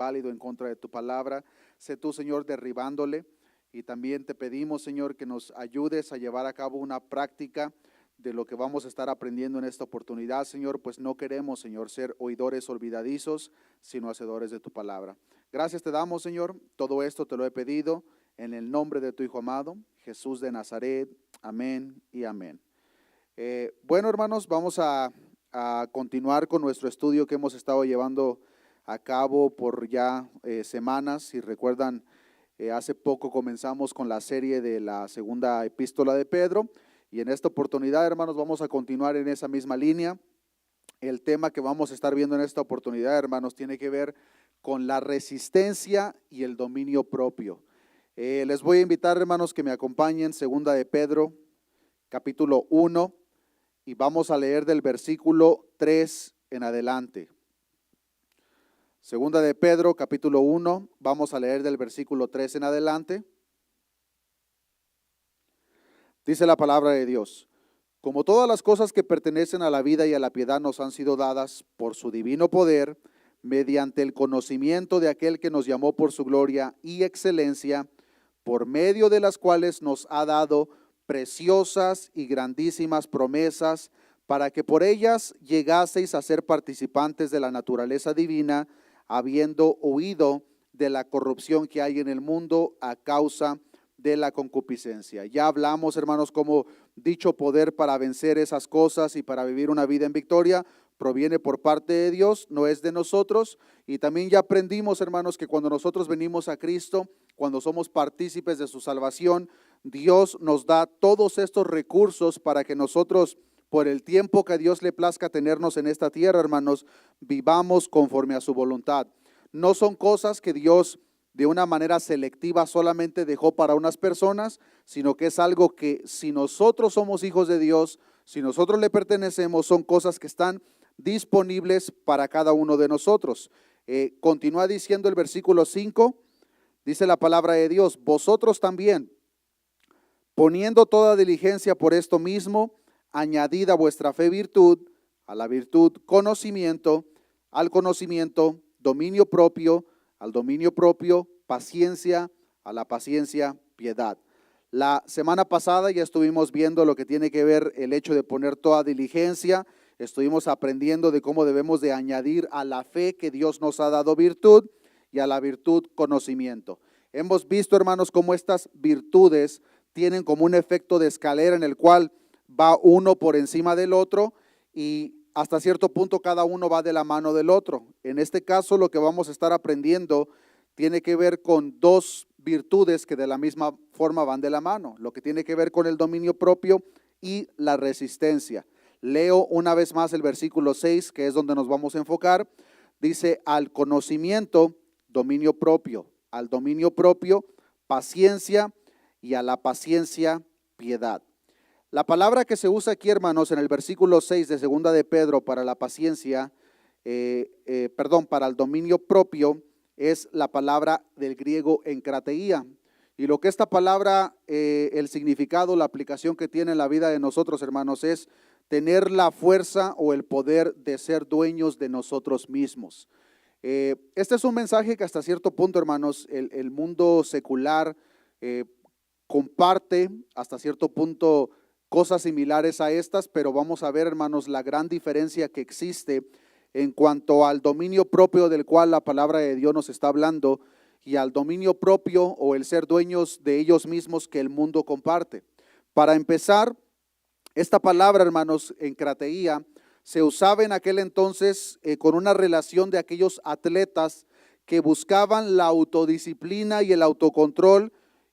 válido en contra de tu palabra. Sé tú, Señor, derribándole. Y también te pedimos, Señor, que nos ayudes a llevar a cabo una práctica de lo que vamos a estar aprendiendo en esta oportunidad, Señor, pues no queremos, Señor, ser oidores olvidadizos, sino hacedores de tu palabra. Gracias te damos, Señor. Todo esto te lo he pedido en el nombre de tu Hijo amado, Jesús de Nazaret. Amén y amén. Bueno, hermanos, vamos a continuar con nuestro estudio que hemos estado llevando a cabo por ya semanas. Si recuerdan, hace poco comenzamos con la serie de la segunda epístola de Pedro, y en esta oportunidad, hermanos, vamos a continuar en esa misma línea. El tema que vamos a estar viendo en esta oportunidad, hermanos, tiene que ver con la resistencia y el dominio propio. Les voy a invitar, hermanos, que me acompañen, segunda de Pedro, capítulo 1, y vamos a leer del versículo 3 en adelante. Segunda de Pedro, capítulo 1, vamos a leer del versículo 3 en adelante. Dice la palabra de Dios: como todas las cosas que pertenecen a la vida y a la piedad nos han sido dadas por su divino poder, mediante el conocimiento de aquel que nos llamó por su gloria y excelencia, por medio de las cuales nos ha dado preciosas y grandísimas promesas, para que por ellas llegaseis a ser participantes de la naturaleza divina, habiendo huido de la corrupción que hay en el mundo a causa de la concupiscencia. Ya hablamos, hermanos, como dicho poder para vencer esas cosas y para vivir una vida en victoria proviene por parte de Dios, no es de nosotros. Y también ya aprendimos, hermanos, que cuando nosotros venimos a Cristo, cuando somos partícipes de su salvación, Dios nos da todos estos recursos para que nosotros, por el tiempo que a Dios le plazca tenernos en esta tierra, hermanos, vivamos conforme a su voluntad. No son cosas que Dios de una manera selectiva solamente dejó para unas personas, sino que es algo que, si nosotros somos hijos de Dios, si nosotros le pertenecemos, son cosas que están disponibles para cada uno de nosotros. Continúa diciendo el versículo 5, dice la palabra de Dios: vosotros también, poniendo toda diligencia por esto mismo, añadid a vuestra fe virtud, a la virtud conocimiento, al conocimiento dominio propio, al dominio propio paciencia, a la paciencia piedad. La semana pasada ya estuvimos viendo lo que tiene que ver el hecho de poner toda diligencia. Estuvimos aprendiendo de cómo debemos de añadir a la fe que Dios nos ha dado virtud, y a la virtud conocimiento. Hemos visto, hermanos, cómo estas virtudes tienen como un efecto de escalera en el cual va uno por encima del otro, y hasta cierto punto cada uno va de la mano del otro. En este caso, lo que vamos a estar aprendiendo tiene que ver con dos virtudes que de la misma forma van de la mano, lo que tiene que ver con el dominio propio y la resistencia. Leo una vez más el versículo 6, que es donde nos vamos a enfocar. Dice: al conocimiento, dominio propio; al dominio propio, paciencia; y a la paciencia, piedad. La palabra que se usa aquí, hermanos, en el versículo 6 de segunda de Pedro para la paciencia, para el dominio propio, es la palabra del griego enkrateía. Y lo que esta palabra, el significado, la aplicación que tiene en la vida de nosotros, hermanos, es tener la fuerza o el poder de ser dueños de nosotros mismos. Este es un mensaje que hasta cierto punto, hermanos, el mundo secular comparte hasta cierto punto cosas similares a estas, pero vamos a ver, hermanos, la gran diferencia que existe en cuanto al dominio propio del cual la palabra de Dios nos está hablando, y al dominio propio o el ser dueños de ellos mismos que el mundo comparte. Para empezar, esta palabra, hermanos, encrateía, se usaba en aquel entonces con una relación de aquellos atletas que buscaban la autodisciplina y el autocontrol,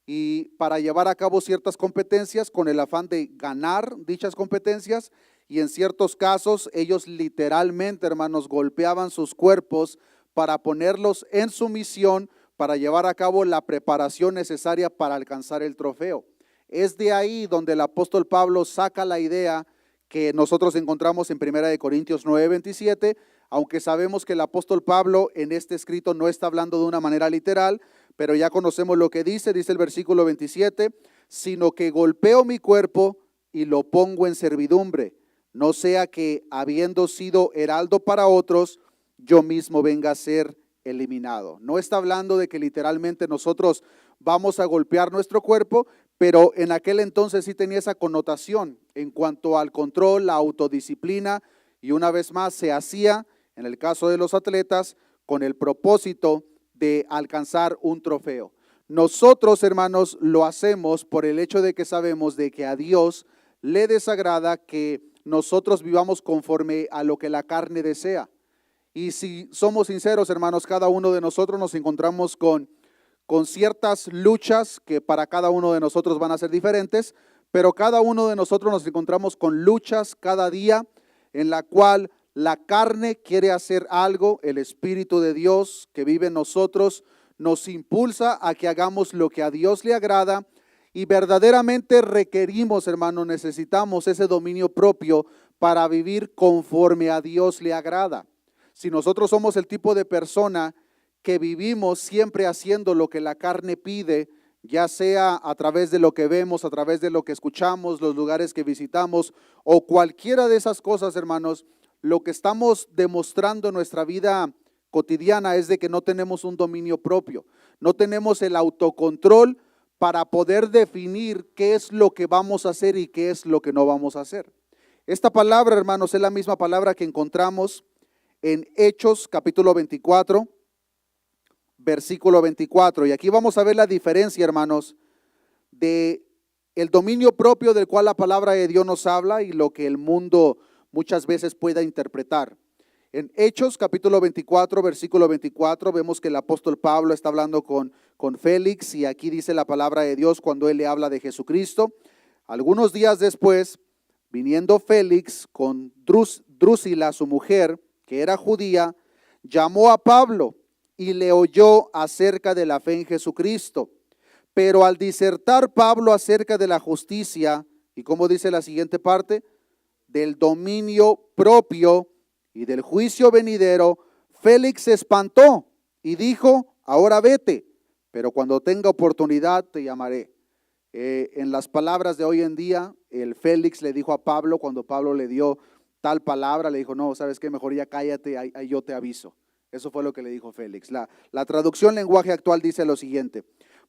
y para llevar a cabo ciertas competencias con el afán de ganar dichas competencias. Y en ciertos casos ellos literalmente, hermanos, golpeaban sus cuerpos para ponerlos en sumisión, para llevar a cabo la preparación necesaria para alcanzar el trofeo. Es de ahí donde el apóstol Pablo saca la idea que nosotros encontramos en 1 Corintios 9:27, aunque sabemos que el apóstol Pablo en este escrito no está hablando de una manera literal, pero ya conocemos lo que dice el versículo 27, sino que golpeo mi cuerpo y lo pongo en servidumbre, no sea que, habiendo sido heraldo para otros, yo mismo venga a ser eliminado. No está hablando de que literalmente nosotros vamos a golpear nuestro cuerpo, pero en aquel entonces sí tenía esa connotación en cuanto al control, la autodisciplina, y una vez más se hacía, en el caso de los atletas, con el propósito de alcanzar un trofeo. Nosotros, hermanos, lo hacemos por el hecho de que sabemos de que a Dios le desagrada que nosotros vivamos conforme a lo que la carne desea. Y si somos sinceros, hermanos, cada uno de nosotros nos encontramos con ciertas luchas que para cada uno de nosotros van a ser diferentes, pero cada uno de nosotros nos encontramos con luchas cada día en la cual la carne quiere hacer algo, el Espíritu de Dios que vive en nosotros nos impulsa a que hagamos lo que a Dios le agrada, y verdaderamente requerimos, hermanos, necesitamos ese dominio propio para vivir conforme a Dios le agrada. Si nosotros somos el tipo de persona que vivimos siempre haciendo lo que la carne pide, ya sea a través de lo que vemos, a través de lo que escuchamos, los lugares que visitamos o cualquiera de esas cosas, hermanos, lo que estamos demostrando en nuestra vida cotidiana es de que no tenemos un dominio propio, no tenemos el autocontrol para poder definir qué es lo que vamos a hacer y qué es lo que no vamos a hacer. Esta palabra, hermanos, es la misma palabra que encontramos en Hechos capítulo 24, versículo 24. Y aquí vamos a ver la diferencia, hermanos, de el dominio propio del cual la palabra de Dios nos habla y lo que el mundo muchas veces pueda interpretar. En Hechos capítulo 24, versículo 24, vemos que el apóstol Pablo está hablando con Félix, y aquí dice la palabra de Dios cuando él le habla de Jesucristo. Algunos días después, viniendo Félix con Drusila, su mujer, que era judía, llamó a Pablo y le oyó acerca de la fe en Jesucristo. Pero al disertar Pablo acerca de la justicia, y como dice la siguiente parte, del dominio propio y del juicio venidero, Félix se espantó y dijo: ahora vete, pero cuando tenga oportunidad te llamaré. En las palabras de hoy en día, el Félix le dijo a Pablo, cuando Pablo le dio tal palabra, le dijo: no, ¿sabes qué? Mejor ya cállate, ahí yo te aviso. Eso fue lo que le dijo Félix. La traducción lenguaje actual dice lo siguiente: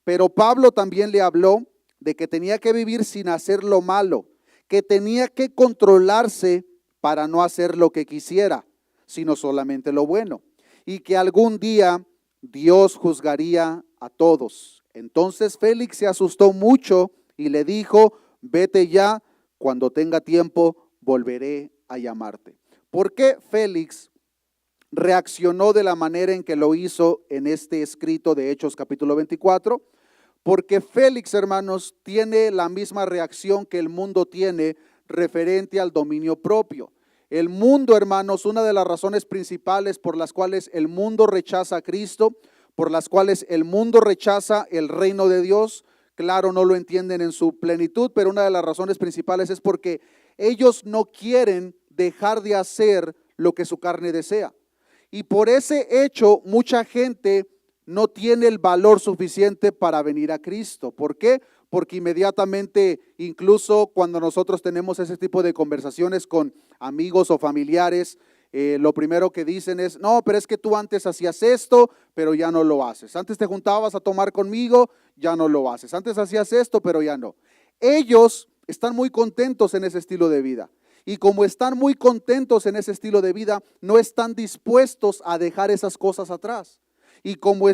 pero Pablo también le habló de que tenía que vivir sin hacer lo malo, que tenía que controlarse para no hacer lo que quisiera, sino solamente lo bueno, y que algún día Dios juzgaría a todos. Entonces Félix se asustó mucho y le dijo: vete ya, cuando tenga tiempo volveré a llamarte. ¿Por qué Félix reaccionó de la manera en que lo hizo en este escrito de Hechos capítulo 24? Porque Félix, hermanos, tiene la misma reacción que el mundo tiene referente al dominio propio. El mundo, hermanos, una de las razones principales por las cuales el mundo rechaza a Cristo, por las cuales el mundo rechaza el reino de Dios, claro, no lo entienden en su plenitud, pero una de las razones principales es porque ellos no quieren dejar de hacer lo que su carne desea. Y por ese hecho, mucha gente no tiene el valor suficiente para venir a Cristo. ¿Por qué? Porque inmediatamente, incluso cuando nosotros tenemos ese tipo de conversaciones con amigos o familiares, lo primero que dicen es: no, pero es que tú antes hacías esto, pero ya no lo haces. Antes te juntabas a tomar conmigo, ya no lo haces. Antes hacías esto, pero ya no. Ellos están muy contentos en ese estilo de vida. Y como están muy contentos en ese estilo de vida, no están dispuestos a dejar esas cosas atrás. Y como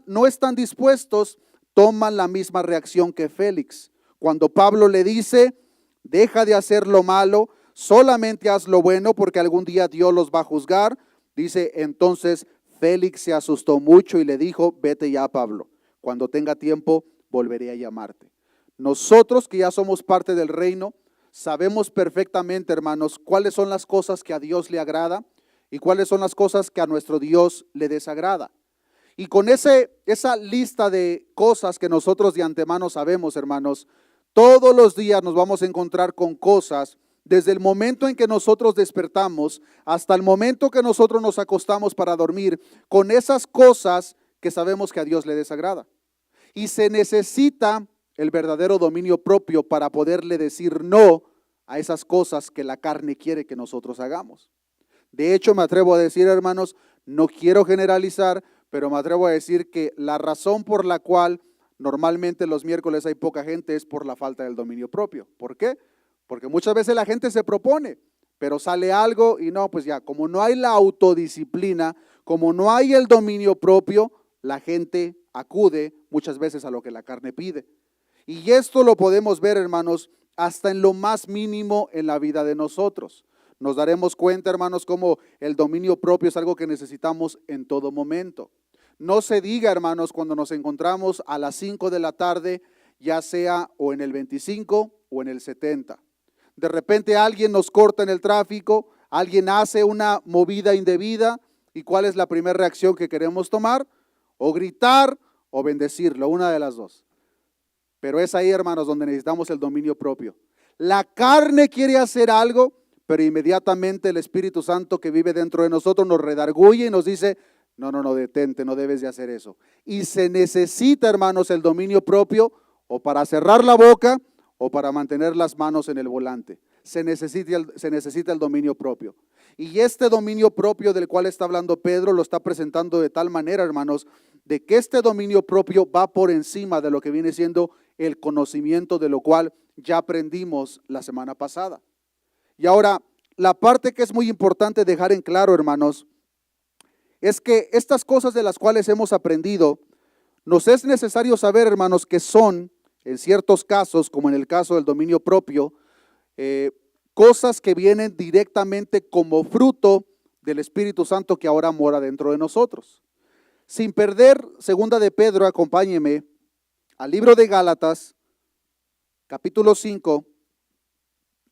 no están dispuestos, toman la misma reacción que Félix. Cuando Pablo le dice: deja de hacer lo malo, solamente haz lo bueno, porque algún día Dios los va a juzgar. Dice: entonces Félix se asustó mucho y le dijo: vete ya, Pablo, cuando tenga tiempo volveré a llamarte. Nosotros que ya somos parte del reino, sabemos perfectamente, hermanos, cuáles son las cosas que a Dios le agrada y cuáles son las cosas que a nuestro Dios le desagrada. Y con esa lista de cosas que nosotros de antemano sabemos, hermanos, todos los días nos vamos a encontrar con cosas, desde el momento en que nosotros despertamos hasta el momento que nosotros nos acostamos para dormir, con esas cosas que sabemos que a Dios le desagrada. Y se necesita el verdadero dominio propio para poderle decir no a esas cosas que la carne quiere que nosotros hagamos. De hecho, me atrevo a decir, hermanos, no quiero generalizar, pero me atrevo a decir que la razón por la cual normalmente los miércoles hay poca gente es por la falta del dominio propio. ¿Por qué? Porque muchas veces la gente se propone, pero sale algo y no, pues ya, como no hay la autodisciplina, como no hay el dominio propio, la gente acude muchas veces a lo que la carne pide. Y esto lo podemos ver, hermanos, hasta en lo más mínimo en la vida de nosotros. Nos daremos cuenta, hermanos, como el dominio propio es algo que necesitamos en todo momento. No se diga, hermanos, cuando nos encontramos a las 5 de la tarde, ya sea o en el 25 o en el 70. De repente alguien nos corta en el tráfico, alguien hace una movida indebida, ¿y cuál es la primera reacción que queremos tomar? O gritar o bendecirlo, una de las dos. Pero es ahí, hermanos, donde necesitamos el dominio propio. La carne quiere hacer algo, pero inmediatamente el Espíritu Santo que vive dentro de nosotros nos redarguye y nos dice, no, detente, no debes de hacer eso. Y se necesita, hermanos, el dominio propio o para cerrar la boca o para mantener las manos en el volante. Se necesita el dominio propio. Y este dominio propio del cual está hablando Pedro lo está presentando de tal manera, hermanos, de que este dominio propio va por encima de lo que viene siendo el conocimiento, de lo cual ya aprendimos la semana pasada. Y ahora, la parte que es muy importante dejar en claro, hermanos, es que estas cosas de las cuales hemos aprendido, nos es necesario saber, hermanos, que son, en ciertos casos, como en el caso del dominio propio, cosas que vienen directamente como fruto del Espíritu Santo que ahora mora dentro de nosotros. Sin perder, segunda de Pedro, acompáñeme al libro de Gálatas, capítulo 5,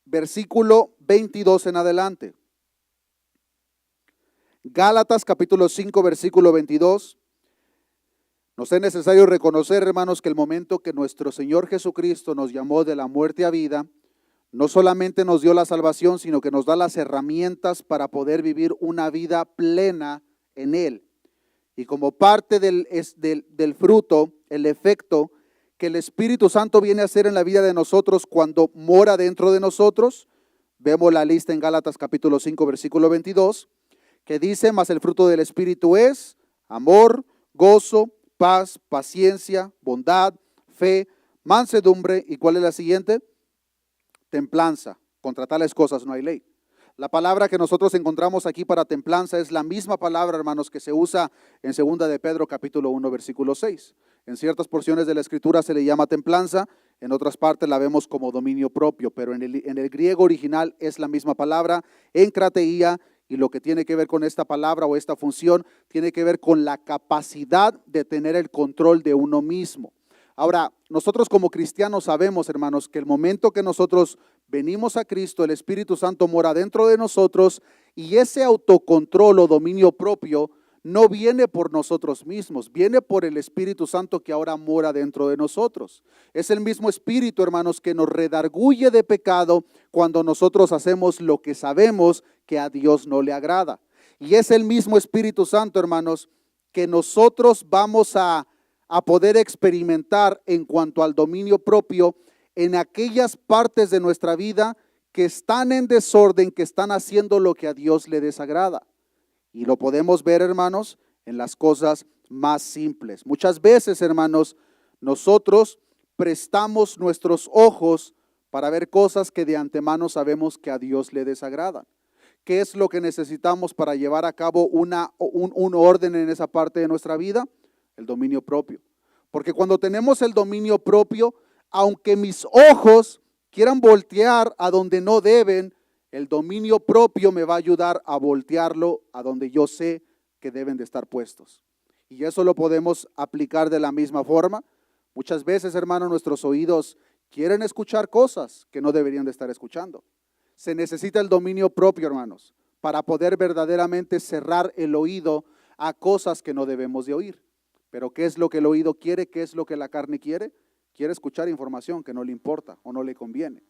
versículo 22 en adelante. Gálatas capítulo 5, versículo 22. Nos es necesario reconocer, hermanos, que el momento que nuestro Señor Jesucristo nos llamó de la muerte a vida, no solamente nos dio la salvación, sino que nos da las herramientas para poder vivir una vida plena en Él. Y como parte del fruto, el efecto que el Espíritu Santo viene a hacer en la vida de nosotros cuando mora dentro de nosotros, vemos la lista en Gálatas capítulo 5, versículo 22, que dice, mas el fruto del Espíritu es amor, gozo, paz, paciencia, bondad, fe, mansedumbre, ¿y cuál es la siguiente? Templanza. Contra tales cosas no hay ley. La palabra que nosotros encontramos aquí para templanza es la misma palabra, hermanos, que se usa en segunda de Pedro capítulo 1, versículo 6. En ciertas porciones de la Escritura se le llama templanza, en otras partes la vemos como dominio propio, pero en el griego original es la misma palabra, enkrateía, y lo que tiene que ver con esta palabra o esta función tiene que ver con la capacidad de tener el control de uno mismo. Ahora, nosotros como cristianos sabemos, hermanos, que el momento que nosotros venimos a Cristo, el Espíritu Santo mora dentro de nosotros y ese autocontrol o dominio propio no viene por nosotros mismos, viene por el Espíritu Santo que ahora mora dentro de nosotros. Es el mismo Espíritu, hermanos, que nos redarguye de pecado cuando nosotros hacemos lo que sabemos que a Dios no le agrada. Y es el mismo Espíritu Santo, hermanos, que nosotros vamos a poder experimentar en cuanto al dominio propio en aquellas partes de nuestra vida que están en desorden, que están haciendo lo que a Dios le desagrada. Y lo podemos ver, hermanos, en las cosas más simples. Muchas veces, hermanos, nosotros prestamos nuestros ojos para ver cosas que de antemano sabemos que a Dios le desagradan. ¿Qué es lo que necesitamos para llevar a cabo un orden en esa parte de nuestra vida? El dominio propio. Porque cuando tenemos el dominio propio, aunque mis ojos quieran voltear a donde no deben, el dominio propio me va a ayudar a voltearlo a donde yo sé que deben de estar puestos. Y eso lo podemos aplicar de la misma forma. Muchas veces, hermanos, nuestros oídos quieren escuchar cosas que no deberían de estar escuchando. Se necesita el dominio propio, hermanos, para poder verdaderamente cerrar el oído a cosas que no debemos de oír. Pero ¿qué es lo que el oído quiere? ¿Qué es lo que la carne quiere? Quiere escuchar información que no le importa o no le conviene.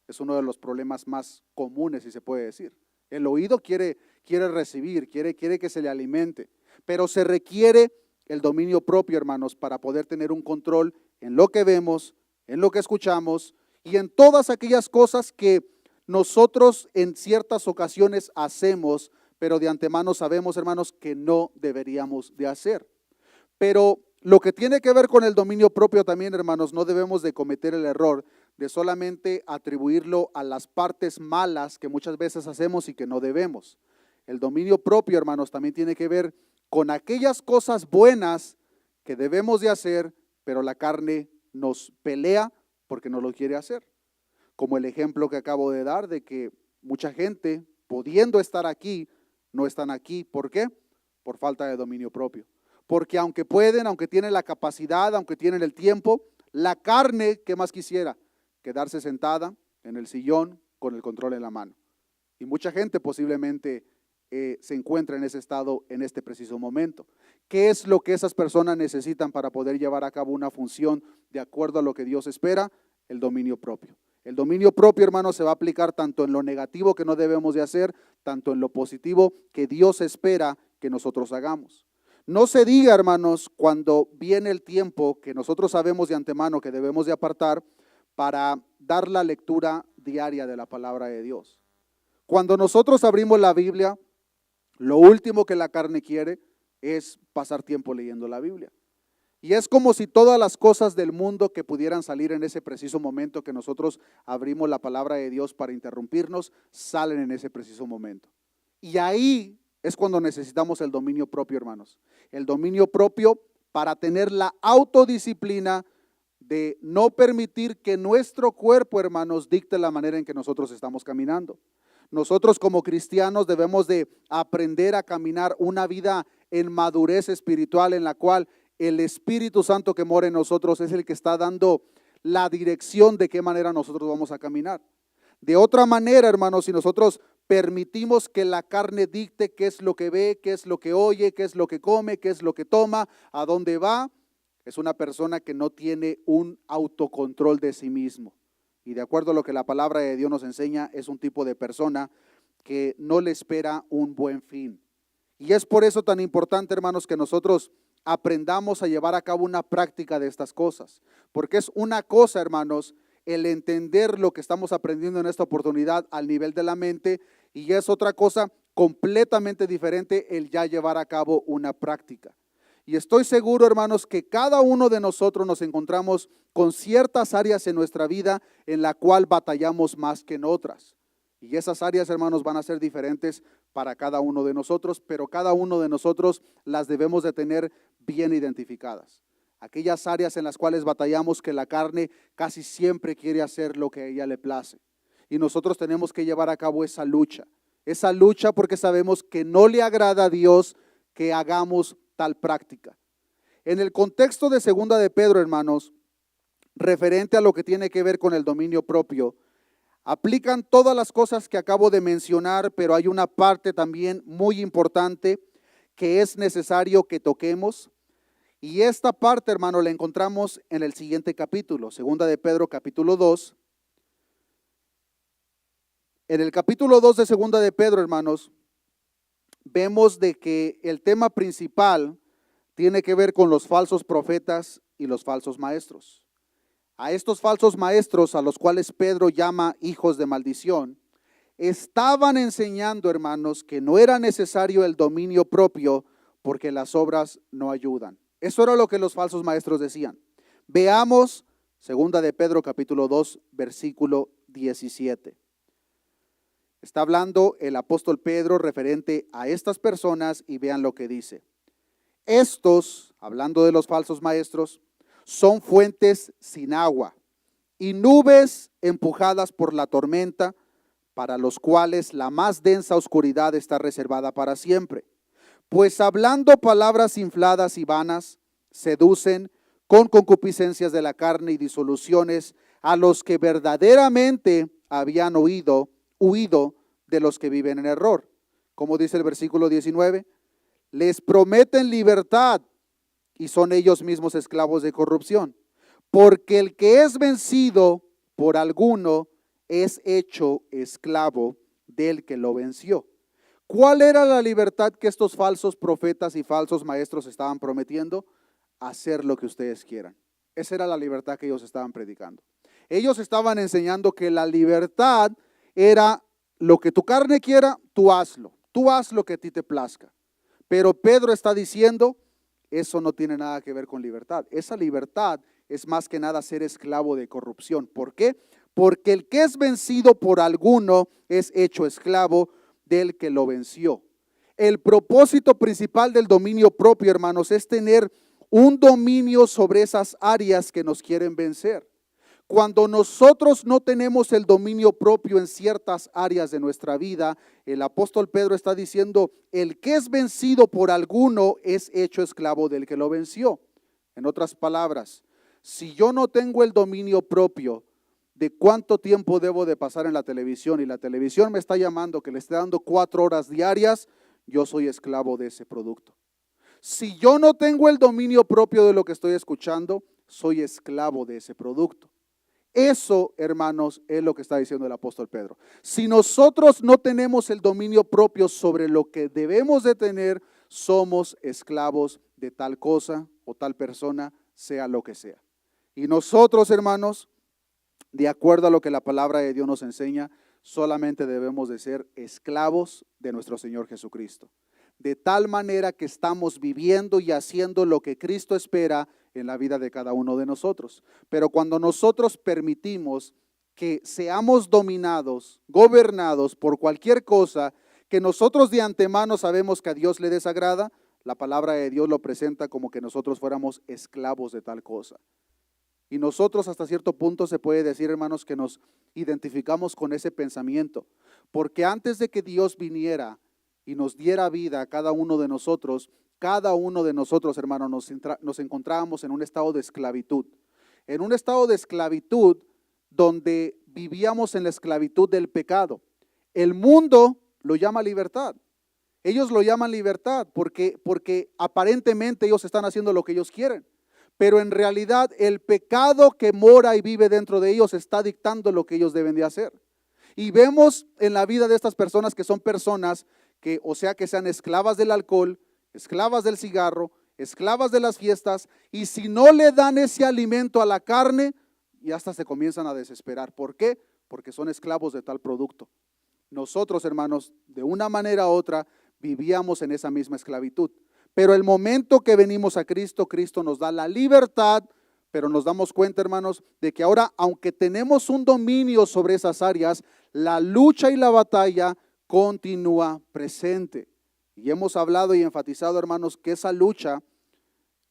Es uno de los problemas más comunes, si se puede decir. El oído quiere recibir, quiere que se le alimente, pero se requiere el dominio propio, hermanos, para poder tener un control en lo que vemos, en lo que escuchamos y en todas aquellas cosas que nosotros en ciertas ocasiones hacemos, pero de antemano sabemos, hermanos, que no deberíamos de hacer. Pero lo que tiene que ver con el dominio propio también, hermanos, no debemos de cometer el error de solamente atribuirlo a las partes malas que muchas veces hacemos y que no debemos. El dominio propio, hermanos, también tiene que ver con aquellas cosas buenas que debemos de hacer, pero la carne nos pelea porque no lo quiere hacer. Como el ejemplo que acabo de dar de que mucha gente, pudiendo estar aquí, no están aquí. ¿Por qué? Por falta de dominio propio. Porque aunque pueden, aunque tienen la capacidad, aunque tienen el tiempo, la carne, ¿qué más quisiera? Quedarse sentada en el sillón con el control en la mano. Y mucha gente posiblemente se encuentra en ese estado en este preciso momento. ¿Qué es lo que esas personas necesitan para poder llevar a cabo una función de acuerdo a lo que Dios espera? El dominio propio. El dominio propio, hermanos, se va a aplicar tanto en lo negativo que no debemos de hacer, tanto en lo positivo que Dios espera que nosotros hagamos. No se diga, hermanos, cuando viene el tiempo que nosotros sabemos de antemano que debemos de apartar para dar la lectura diaria de la palabra de Dios. Cuando nosotros abrimos la Biblia, lo último que la carne quiere es pasar tiempo leyendo la Biblia. Y es como si todas las cosas del mundo que pudieran salir en ese preciso momento que nosotros abrimos la palabra de Dios para interrumpirnos, salen en ese preciso momento. Y ahí es cuando necesitamos el dominio propio, hermanos. El dominio propio para tener la autodisciplina de no permitir que nuestro cuerpo, hermanos, dicte la manera en que nosotros estamos caminando. Nosotros como cristianos debemos de aprender a caminar una vida en madurez espiritual en la cual el Espíritu Santo que mora en nosotros es el que está dando la dirección de qué manera nosotros vamos a caminar. De otra manera, hermanos, si nosotros permitimos que la carne dicte qué es lo que ve, qué es lo que oye, qué es lo que come, qué es lo que toma, a dónde va, es una persona que no tiene un autocontrol de sí mismo. Y de acuerdo a lo que la palabra de Dios nos enseña, es un tipo de persona que no le espera un buen fin. Y es por eso tan importante, hermanos, que nosotros aprendamos a llevar a cabo una práctica de estas cosas. Porque es una cosa, hermanos, el entender lo que estamos aprendiendo en esta oportunidad al nivel de la mente, y es otra cosa completamente diferente el ya llevar a cabo una práctica. Y estoy seguro, hermanos, que cada uno de nosotros nos encontramos con ciertas áreas en nuestra vida en la cual batallamos más que en otras. Y esas áreas, hermanos, van a ser diferentes para cada uno de nosotros, pero cada uno de nosotros las debemos de tener bien identificadas. Aquellas áreas en las cuales batallamos que la carne casi siempre quiere hacer lo que a ella le place. Y nosotros tenemos que llevar a cabo esa lucha porque sabemos que no le agrada a Dios que hagamos tal práctica. En el contexto de segunda de Pedro, hermanos, referente a lo que tiene que ver con el dominio propio, aplican todas las cosas que acabo de mencionar, pero hay una parte también muy importante que es necesario que toquemos. Y esta parte, hermano, la encontramos en el siguiente capítulo, segunda de Pedro, capítulo 2. En el capítulo 2 de segunda de Pedro, hermanos, vemos de que el tema principal tiene que ver con los falsos profetas y los falsos maestros. A estos falsos maestros, a los cuales Pedro llama hijos de maldición, estaban enseñando, hermanos, que no era necesario el dominio propio porque las obras no ayudan. Eso era lo que los falsos maestros decían. Veamos segunda de Pedro capítulo 2, versículo 17. Está hablando el apóstol Pedro referente a estas personas y vean lo que dice. Estos, hablando de los falsos maestros, son fuentes sin agua y nubes empujadas por la tormenta, para los cuales la más densa oscuridad está reservada para siempre. Pues hablando palabras infladas y vanas, seducen con concupiscencias de la carne y disoluciones a los que verdaderamente habían huido de los que viven en error. Como dice el versículo 19, les prometen libertad y son ellos mismos esclavos de corrupción. Porque el que es vencido por alguno es hecho esclavo del que lo venció. ¿Cuál era la libertad que estos falsos profetas y falsos maestros estaban prometiendo? Hacer lo que ustedes quieran. Esa era la libertad que ellos estaban predicando. Ellos estaban enseñando que la libertad era lo que tu carne quiera, tú haz lo que a ti te plazca. Pero Pedro está diciendo, eso no tiene nada que ver con libertad. Esa libertad es más que nada ser esclavo de corrupción. ¿Por qué? Porque el que es vencido por alguno es hecho esclavo del que lo venció. El propósito principal del dominio propio, hermanos, es tener un dominio sobre esas áreas que nos quieren vencer. Cuando nosotros no tenemos el dominio propio en ciertas áreas de nuestra vida, el apóstol Pedro está diciendo, el que es vencido por alguno es hecho esclavo del que lo venció. En otras palabras, si yo no tengo el dominio propio de cuánto tiempo debo de pasar en la televisión y la televisión me está llamando que le esté dando 4 horas diarias, yo soy esclavo de ese producto. Si yo no tengo el dominio propio de lo que estoy escuchando, soy esclavo de ese producto. Eso, hermanos, es lo que está diciendo el apóstol Pedro. Si nosotros no tenemos el dominio propio sobre lo que debemos de tener, somos esclavos de tal cosa o tal persona, sea lo que sea. Y nosotros, hermanos, de acuerdo a lo que la palabra de Dios nos enseña, solamente debemos de ser esclavos de nuestro Señor Jesucristo. De tal manera que estamos viviendo y haciendo lo que Cristo espera en la vida de cada uno de nosotros. Pero cuando nosotros permitimos que seamos dominados, gobernados por cualquier cosa que nosotros de antemano sabemos que a Dios le desagrada, la palabra de Dios lo presenta como que nosotros fuéramos esclavos de tal cosa. Y nosotros hasta cierto punto se puede decir, hermanos, que nos identificamos con ese pensamiento. Porque antes de que Dios viniera y nos diera vida a cada uno de nosotros, hermanos, nos encontrábamos en un estado de esclavitud. En un estado de esclavitud donde vivíamos en la esclavitud del pecado. El mundo lo llama libertad. Ellos lo llaman libertad porque aparentemente ellos están haciendo lo que ellos quieren. Pero en realidad el pecado que mora y vive dentro de ellos está dictando lo que ellos deben de hacer. Y vemos en la vida de estas personas que son personas que, o sea, que sean esclavas del alcohol, esclavas del cigarro, esclavas de las fiestas, y si no le dan ese alimento a la carne, y hasta se comienzan a desesperar. ¿Por qué? Porque son esclavos de tal producto. Nosotros, hermanos, de una manera u otra, vivíamos en esa misma esclavitud. Pero el momento que venimos a Cristo, Cristo nos da la libertad, pero nos damos cuenta, hermanos, de que ahora, aunque tenemos un dominio sobre esas áreas, la lucha y la batalla continúa presente. Y hemos hablado y enfatizado, hermanos, que esa lucha,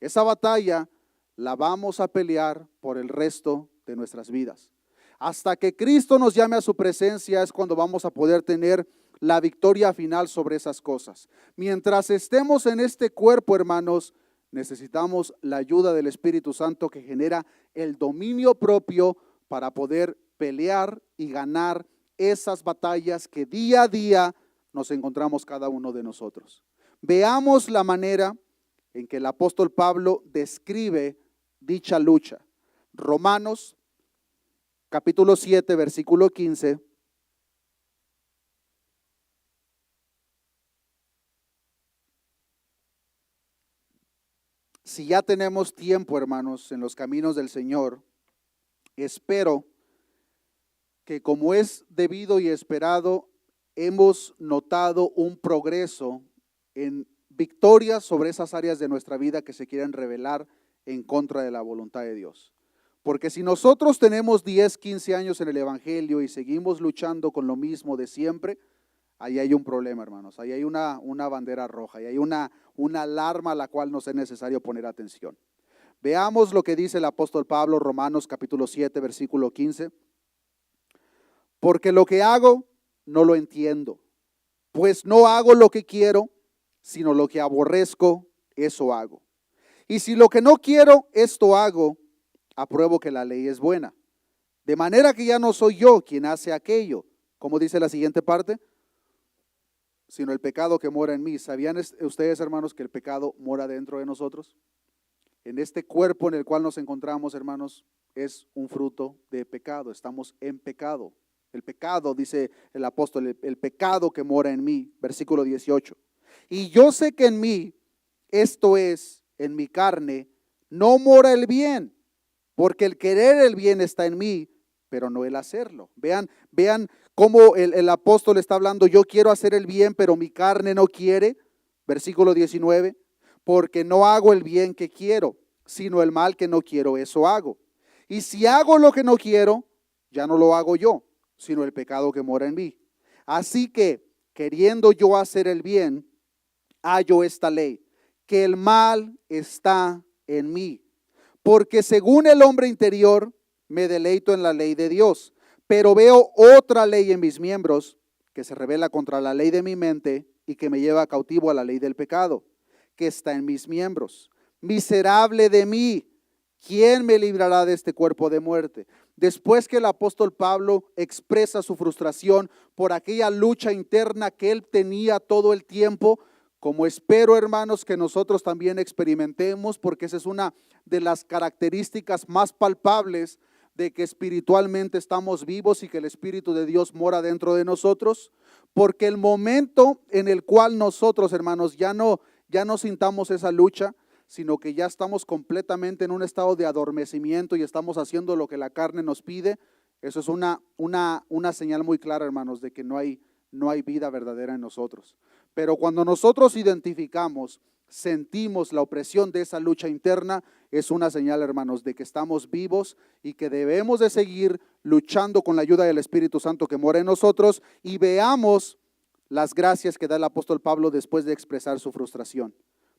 esa batalla, la vamos a pelear por el resto de nuestras vidas. Hasta que Cristo nos llame a su presencia es cuando vamos a poder tener la victoria final sobre esas cosas. Mientras estemos en este cuerpo, hermanos, necesitamos la ayuda del Espíritu Santo que genera el dominio propio para poder pelear y ganar esas batallas que día a día nos encontramos cada uno de nosotros. Veamos la manera en que el apóstol Pablo describe dicha lucha. Romanos capítulo 7, versículo 15. Si ya tenemos tiempo, hermanos, en los caminos del Señor, espero que como es debido y esperado, hemos notado un progreso en victorias sobre esas áreas de nuestra vida que se quieren revelar en contra de la voluntad de Dios. Porque si nosotros tenemos 10, 15 años en el Evangelio y seguimos luchando con lo mismo de siempre, ahí hay un problema, hermanos. Ahí hay una bandera roja, ahí hay una alarma a la cual nos es necesario poner atención. Veamos lo que dice el apóstol Pablo, Romanos capítulo 7, versículo 15. Porque lo que hago no lo entiendo, pues no hago lo que quiero, sino lo que aborrezco, eso hago. Y si lo que no quiero, esto hago, apruebo que la ley es buena. De manera que ya no soy yo quien hace aquello. ¿Cómo dice la siguiente parte? Sino el pecado que mora en mí. ¿Sabían ustedes, hermanos, que el pecado mora dentro de nosotros? En este cuerpo en el cual nos encontramos, hermanos, es un fruto de pecado. Estamos en pecado. El pecado, dice el apóstol, el pecado que mora en mí. Versículo 18. Y yo sé que en mí, esto es, en mi carne, no mora el bien, porque el querer el bien está en mí, pero no el hacerlo. Vean cómo el apóstol está hablando, yo quiero hacer el bien, pero mi carne no quiere. Versículo 19. porque no hago el bien que quiero, sino el mal que no quiero, eso hago. Y si hago lo que no quiero, ya no lo hago yo, sino el pecado que mora en mí. Así que, queriendo yo hacer el bien, hallo esta ley, que el mal está en mí. Porque según el hombre interior, me deleito en la ley de Dios, pero veo otra ley en mis miembros, que se revela contra la ley de mi mente y que me lleva cautivo a la ley del pecado, que está en mis miembros. Miserable de mí, ¿quién me librará de este cuerpo de muerte? Después que el apóstol Pablo expresa su frustración por aquella lucha interna que él tenía todo el tiempo, como espero, hermanos, que nosotros también experimentemos, porque esa es una de las características más palpables de que espiritualmente estamos vivos y que el Espíritu de Dios mora dentro de nosotros, porque el momento en el cual nosotros, hermanos, ya no sintamos esa lucha, sino que ya estamos completamente en un estado de adormecimiento y estamos haciendo lo que la carne nos pide, eso es una señal muy clara, hermanos, de que no hay vida verdadera en nosotros. Pero cuando nosotros identificamos, sentimos la opresión de esa lucha interna, es una señal, hermanos, de que estamos vivos y que debemos de seguir luchando con la ayuda del Espíritu Santo que mora en nosotros, y veamos las gracias que da el apóstol Pablo después de expresar su frustración.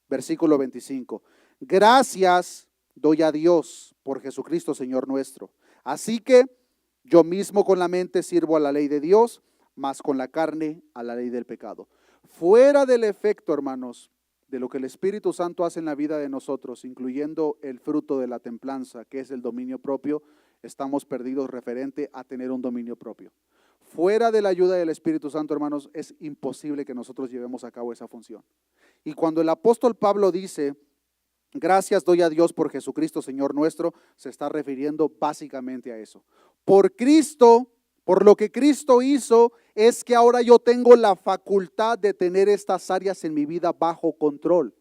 Versículo 25. Gracias doy a Dios por Jesucristo, Señor nuestro. Así que yo mismo con la mente sirvo a la ley de Dios, mas con la carne a la ley del pecado. Fuera del efecto, hermanos, de lo que el Espíritu Santo hace en la vida de nosotros, incluyendo el fruto de la templanza, que es el dominio propio, estamos perdidos referente a tener un dominio propio. Fuera de la ayuda del Espíritu Santo, hermanos, es imposible que nosotros llevemos a cabo esa función. Y cuando el apóstol Pablo dice, gracias doy a Dios por Jesucristo, Señor nuestro, se está refiriendo básicamente a eso. Por Cristo, por lo que Cristo hizo, es que ahora yo tengo la facultad de tener estas áreas en mi vida bajo control.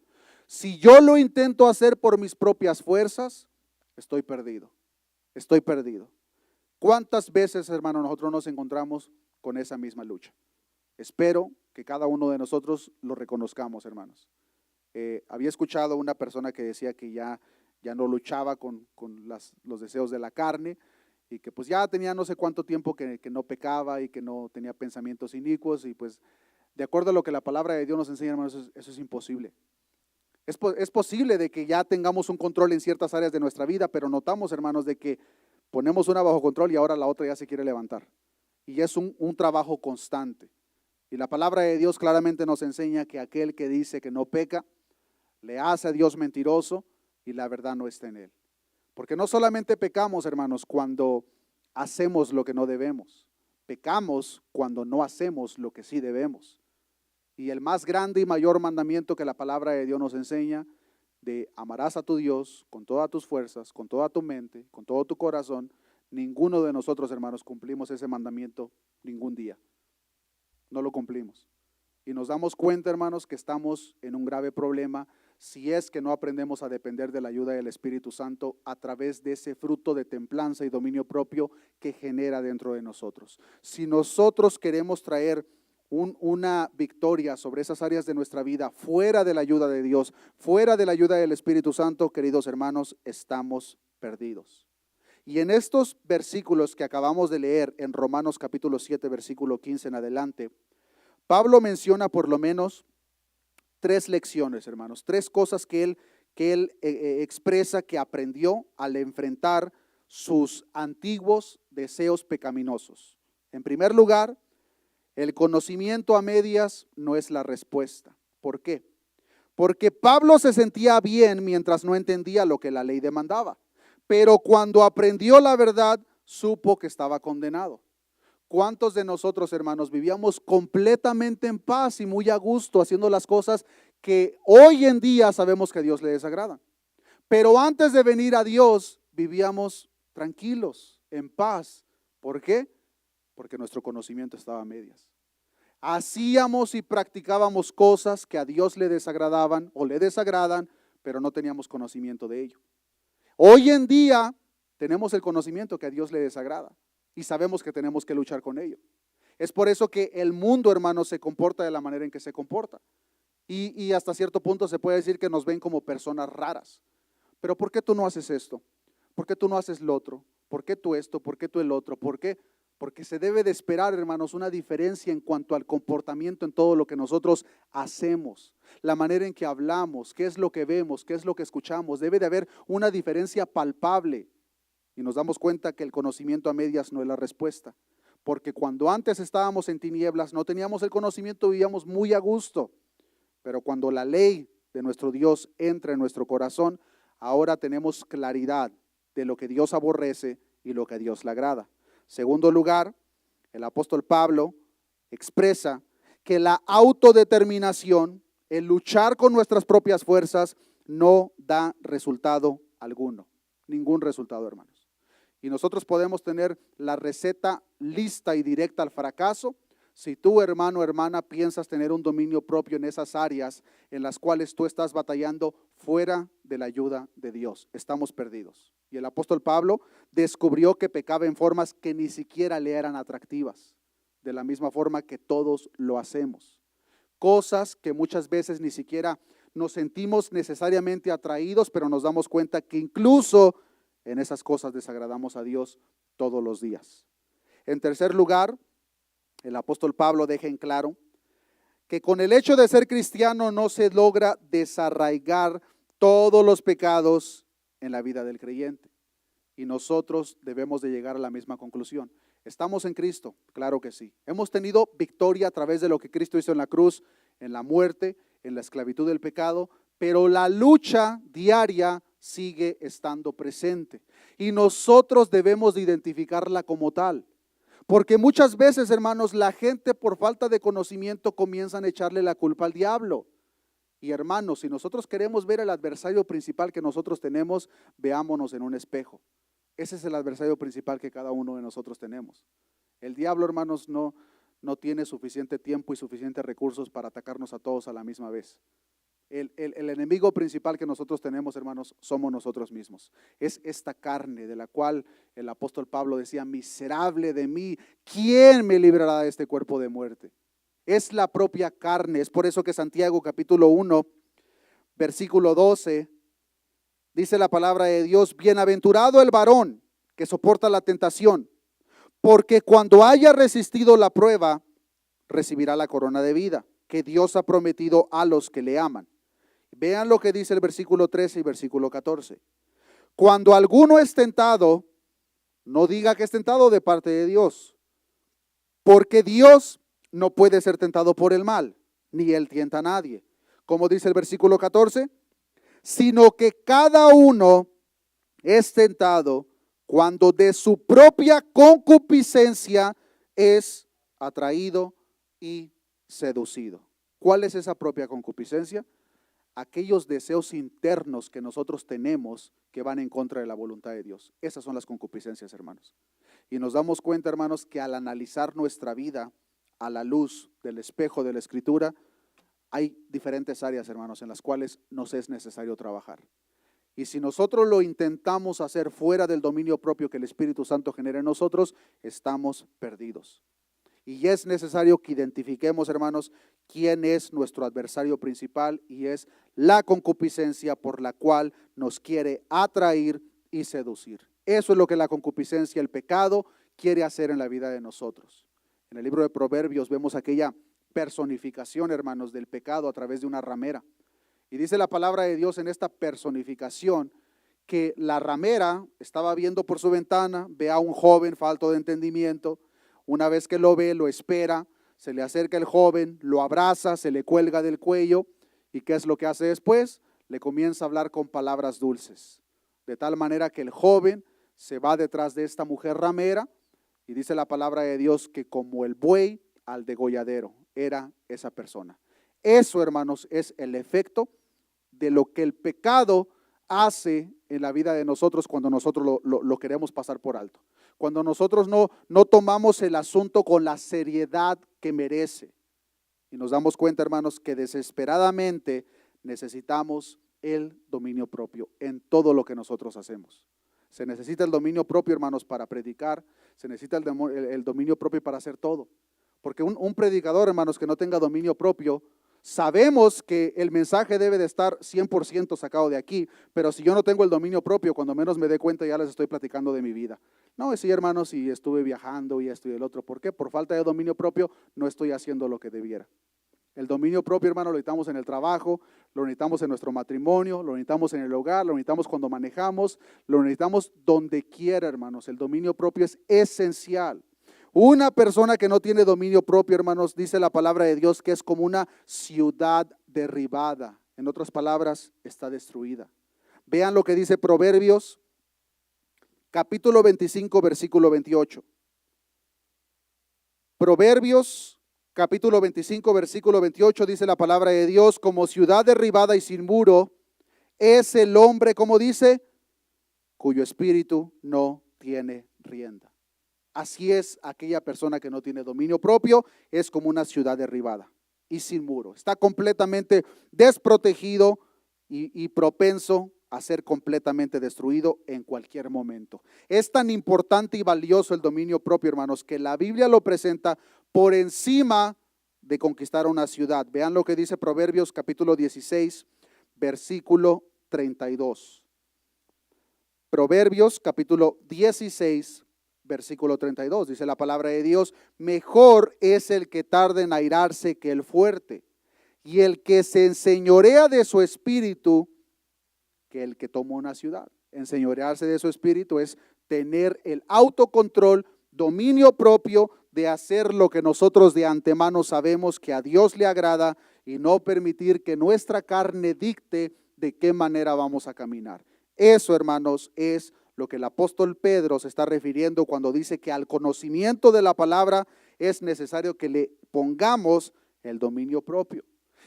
Si yo lo intento hacer por mis propias fuerzas, estoy perdido. Estoy perdido. ¿Cuántas veces, hermano, nosotros nos encontramos con esa misma lucha? Espero que cada uno de nosotros lo reconozcamos, hermanos. Había escuchado una persona que decía que ya no luchaba con los deseos de la carne y que pues ya tenía no sé cuánto tiempo que no pecaba y que no tenía pensamientos inicuos, y pues de acuerdo a lo que la palabra de Dios nos enseña, hermanos, eso es imposible. Es posible de que ya tengamos un control en ciertas áreas de nuestra vida, pero notamos, hermanos, de que ponemos una bajo control y ahora la otra ya se quiere levantar. Y es un trabajo constante. Y la palabra de Dios claramente nos enseña que aquel que dice que no peca, le hace a Dios mentiroso y la verdad no está en él. Porque no solamente pecamos, hermanos, cuando hacemos lo que no debemos. Pecamos cuando no hacemos lo que sí debemos. Y el más grande y mayor mandamiento que la palabra de Dios nos enseña, de amarás a tu Dios con todas tus fuerzas, con toda tu mente, con todo tu corazón, ninguno de nosotros, hermanos, cumplimos ese mandamiento ningún día. No lo cumplimos. Y nos damos cuenta, hermanos, que estamos en un grave problema si es que no aprendemos a depender de la ayuda del Espíritu Santo a través de ese fruto de templanza y dominio propio que genera dentro de nosotros. Si nosotros queremos traer una victoria sobre esas áreas de nuestra vida fuera de la ayuda de Dios, fuera de la ayuda del Espíritu Santo, queridos hermanos, estamos perdidos. Y en estos versículos que acabamos de leer en Romanos capítulo 7, versículo 15 en adelante, Pablo menciona por lo menos 3 lecciones, hermanos, 3 cosas que él expresa que aprendió al enfrentar sus antiguos deseos pecaminosos. En primer lugar, el conocimiento a medias no es la respuesta. ¿Por qué? Porque Pablo se sentía bien mientras no entendía lo que la ley demandaba, pero cuando aprendió la verdad, supo que estaba condenado. ¿Cuántos de nosotros, hermanos, vivíamos completamente en paz y muy a gusto haciendo las cosas que hoy en día sabemos que a Dios le desagradan? Pero antes de venir a Dios, vivíamos tranquilos, en paz. ¿Por qué? Porque nuestro conocimiento estaba a medias. Hacíamos y practicábamos cosas que a Dios le desagradaban o le desagradan, pero no teníamos conocimiento de ello. Hoy en día tenemos el conocimiento que a Dios le desagrada y sabemos que tenemos que luchar con ello. Es por eso que el mundo, hermanos, se comporta de la manera en que se comporta. y hasta cierto punto se puede decir que nos ven como personas raras. Pero ¿por qué tú no haces esto? ¿Por qué tú no haces lo otro? ¿Por qué tú esto? ¿Por qué tú el otro? ¿Por qué? Porque se debe de esperar, hermanos, una diferencia en cuanto al comportamiento en todo lo que nosotros hacemos, la manera en que hablamos, qué es lo que vemos, qué es lo que escuchamos. Debe de haber una diferencia palpable y nos damos cuenta que el conocimiento a medias no es la respuesta. Porque cuando antes estábamos en tinieblas, no teníamos el conocimiento, vivíamos muy a gusto. Pero cuando la ley de nuestro Dios entra en nuestro corazón, ahora tenemos claridad de lo que Dios aborrece y lo que a Dios le agrada. Segundo lugar, el apóstol Pablo expresa que la autodeterminación, el luchar con nuestras propias fuerzas, no da resultado alguno, ningún resultado, hermanos. Y nosotros podemos tener la receta lista y directa al fracaso. Si tú, hermano o hermana, piensas tener un dominio propio en esas áreas en las cuales tú estás batallando fuera de la ayuda de Dios, estamos perdidos. Y el apóstol Pablo descubrió que pecaba en formas que ni siquiera le eran atractivas, de la misma forma que todos lo hacemos. Cosas que muchas veces ni siquiera nos sentimos necesariamente atraídos, pero nos damos cuenta que incluso en esas cosas desagradamos a Dios todos los días. En tercer lugar, el apóstol Pablo deja en claro que con el hecho de ser cristiano no se logra desarraigar todos los pecados en la vida del creyente. Y nosotros debemos de llegar a la misma conclusión. ¿Estamos en Cristo? Claro que sí. Hemos tenido victoria a través de lo que Cristo hizo en la cruz, en la muerte, en la esclavitud del pecado, pero la lucha diaria sigue estando presente. Y nosotros debemos de identificarla como tal. Porque muchas veces, hermanos, la gente por falta de conocimiento comienzan a echarle la culpa al diablo. Y hermanos, si nosotros queremos ver el adversario principal que nosotros tenemos, veámonos en un espejo. Ese es el adversario principal que cada uno de nosotros tenemos. El diablo, hermanos, no tiene suficiente tiempo y suficientes recursos para atacarnos a todos a la misma vez. El enemigo principal que nosotros tenemos, hermanos, somos nosotros mismos. Es esta carne de la cual el apóstol Pablo decía: miserable de mí, ¿quién me librará de este cuerpo de muerte? Es la propia carne. Es por eso que Santiago capítulo 1, versículo 12, dice la palabra de Dios: bienaventurado el varón que soporta la tentación, porque cuando haya resistido la prueba, recibirá la corona de vida que Dios ha prometido a los que le aman. Vean lo que dice el versículo 13 y versículo 14. Cuando alguno es tentado, no diga que es tentado de parte de Dios, porque Dios no puede ser tentado por el mal, ni él tienta a nadie. Como dice el versículo 14, sino que cada uno es tentado cuando de su propia concupiscencia es atraído y seducido. ¿Cuál es esa propia concupiscencia? Aquellos deseos internos que nosotros tenemos que van en contra de la voluntad de Dios. Esas son las concupiscencias, hermanos. Y nos damos cuenta, hermanos, que al analizar nuestra vida a la luz del espejo de la Escritura, hay diferentes áreas, hermanos, en las cuales nos es necesario trabajar. Y si nosotros lo intentamos hacer fuera del dominio propio que el Espíritu Santo genera en nosotros, estamos perdidos. Y es necesario que identifiquemos, hermanos, quién es nuestro adversario principal, y es la concupiscencia por la cual nos quiere atraer y seducir. Eso es lo que la concupiscencia, el pecado, quiere hacer en la vida de nosotros. En el libro de Proverbios vemos aquella personificación, hermanos, del pecado a través de una ramera. Y dice la palabra de Dios en esta personificación que la ramera estaba viendo por su ventana, ve a un joven falto de entendimiento. Una vez que lo ve, lo espera, se le acerca el joven, lo abraza, se le cuelga del cuello. ¿Y qué es lo que hace después? Le comienza a hablar con palabras dulces. De tal manera que el joven se va detrás de esta mujer ramera, y dice la palabra de Dios que como el buey al degolladero era esa persona. Eso, hermanos, es el efecto de lo que el pecado hace en la vida de nosotros cuando nosotros lo queremos pasar por alto. Cuando nosotros no tomamos el asunto con la seriedad que merece. Y nos damos cuenta, hermanos, que desesperadamente necesitamos el dominio propio en todo lo que nosotros hacemos. Se necesita el dominio propio, hermanos, para predicar. Se necesita el dominio propio para hacer todo. Porque un predicador, hermanos, que no tenga dominio propio, Sabemos que el mensaje debe de estar 100% sacado de aquí, pero si yo no tengo el dominio propio, cuando menos me dé cuenta ya les estoy platicando de mi vida. No, sí, hermanos, y estuve viajando y esto y el otro. ¿Por qué? Por falta de dominio propio no estoy haciendo lo que debiera. El dominio propio, hermano, lo necesitamos en el trabajo, lo necesitamos en nuestro matrimonio, lo necesitamos en el hogar, lo necesitamos cuando manejamos, lo necesitamos donde quiera, hermanos. El dominio propio es esencial. Una persona que no tiene dominio propio, hermanos, dice la palabra de Dios que es como una ciudad derribada. En otras palabras, está destruida. Vean lo que dice Proverbios, capítulo 25, versículo 28. Proverbios, capítulo 25, versículo 28, dice la palabra de Dios, como ciudad derribada y sin muro, es el hombre, como dice, cuyo espíritu no tiene rienda. Así es aquella persona que no tiene dominio propio, es como una ciudad derribada y sin muro. Está completamente desprotegido y propenso a ser completamente destruido en cualquier momento. Es tan importante y valioso el dominio propio, hermanos, que la Biblia lo presenta por encima de conquistar una ciudad. Vean lo que dice Proverbios capítulo 16, versículo 32. Proverbios capítulo 16, versículo 32, dice la palabra de Dios, mejor es el que tarda en airarse que el fuerte, y el que se enseñorea de su espíritu que el que tomó una ciudad. Enseñorearse de su espíritu es tener el autocontrol, dominio propio de hacer lo que nosotros de antemano sabemos que a Dios le agrada y no permitir que nuestra carne dicte de qué manera vamos a caminar. Eso, hermanos, es lo que el apóstol Pedro se está refiriendo cuando dice que al conocimiento de la palabra es necesario que le pongamos el dominio propio.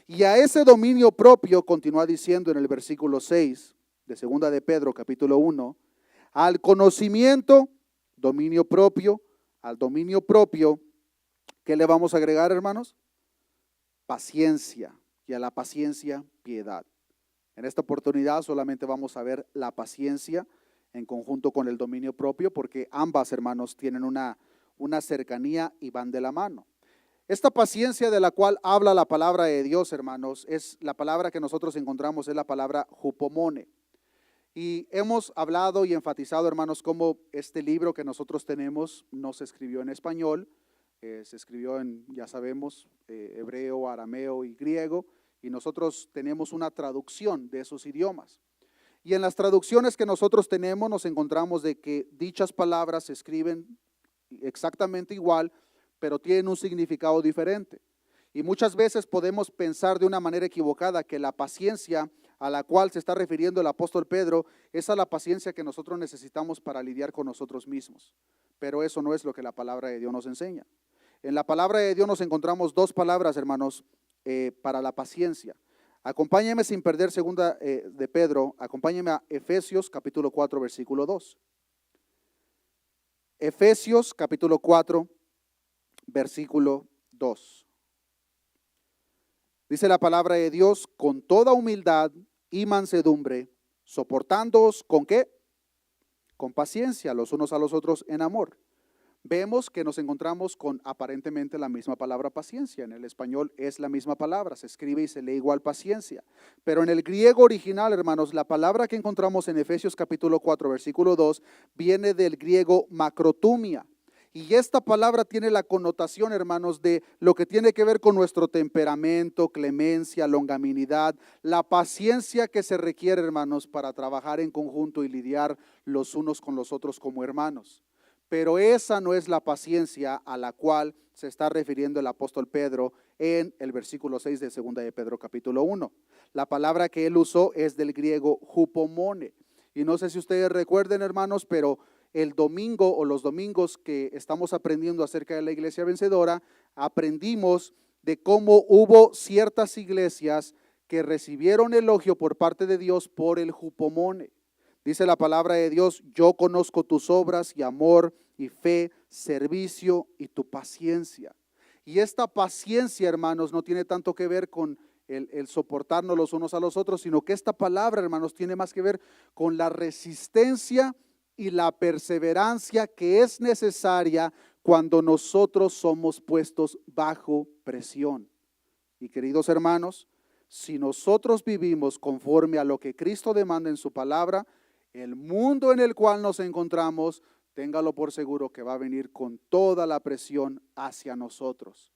Y a ese dominio propio, continúa diciendo en el versículo 6 de segunda de Pedro, capítulo 1, al conocimiento, dominio propio, al dominio propio, ¿qué le vamos a agregar, hermanos? Paciencia, y a la paciencia, piedad. En esta oportunidad solamente vamos a ver la paciencia en conjunto con el dominio propio, porque ambas, hermanos, tienen una cercanía y van de la mano. Esta paciencia de la cual habla la palabra de Dios, hermanos, es la palabra que nosotros encontramos, es la palabra hupomone. Y hemos hablado y enfatizado, hermanos, cómo este libro que nosotros tenemos no se escribió en español, se escribió en, ya sabemos, hebreo, arameo y griego, y nosotros tenemos una traducción de esos idiomas. Y en las traducciones que nosotros tenemos nos encontramos de que dichas palabras se escriben exactamente igual, pero tienen un significado diferente. Y muchas veces podemos pensar de una manera equivocada que la paciencia a la cual se está refiriendo el apóstol Pedro es a la paciencia que nosotros necesitamos para lidiar con nosotros mismos. Pero eso no es lo que la palabra de Dios nos enseña. En la palabra de Dios nos encontramos dos palabras, hermanos, para la paciencia. Acompáñenme sin perder segunda de Pedro, acompáñenme a Efesios capítulo 4, versículo 2. Efesios capítulo 4, versículo 2. Dice la palabra de Dios, con toda humildad y mansedumbre, soportándoos ¿con qué? Con paciencia los unos a los otros en amor. Vemos que nos encontramos con aparentemente la misma palabra paciencia. En el español es la misma palabra, se escribe y se lee igual paciencia. Pero en el griego original, hermanos, la palabra que encontramos en Efesios capítulo 4, versículo 2, viene del griego macrotumia. Y esta palabra tiene la connotación, hermanos, de lo que tiene que ver con nuestro temperamento, clemencia, longanimidad, la paciencia que se requiere, hermanos, para trabajar en conjunto y lidiar los unos con los otros como hermanos. Pero esa no es la paciencia a la cual se está refiriendo el apóstol Pedro en el versículo 6 de segunda de Pedro capítulo 1. La palabra que él usó es del griego hupomone. Y no sé si ustedes recuerden, hermanos, pero el domingo o los domingos que estamos aprendiendo acerca de la iglesia vencedora, aprendimos de cómo hubo ciertas iglesias que recibieron elogio por parte de Dios por el hupomone. Dice la palabra de Dios, yo conozco tus obras y amor y fe, servicio y tu paciencia. Y esta paciencia, hermanos, no tiene tanto que ver con el soportarnos los unos a los otros, sino que esta palabra, hermanos, tiene más que ver con la resistencia y la perseverancia que es necesaria cuando nosotros somos puestos bajo presión. Y queridos hermanos, si nosotros vivimos conforme a lo que Cristo demanda en su palabra, el mundo en el cual nos encontramos, téngalo por seguro que va a venir con toda la presión hacia nosotros.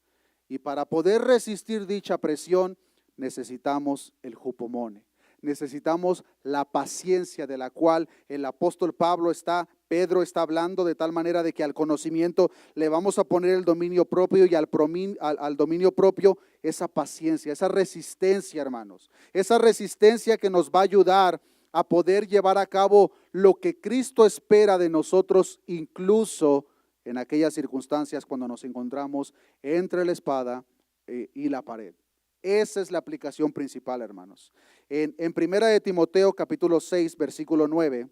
Y para poder resistir dicha presión, necesitamos el jupomone. Necesitamos la paciencia de la cual el apóstol Pedro está hablando, de tal manera de que al conocimiento le vamos a poner el dominio propio, y al dominio propio esa paciencia, esa resistencia, hermanos. Esa resistencia que nos va a ayudar a poder llevar a cabo lo que Cristo espera de nosotros, incluso en aquellas circunstancias cuando nos encontramos entre la espada y la pared. Esa es la aplicación principal, hermanos. En Primera de Timoteo capítulo 6, versículo 9,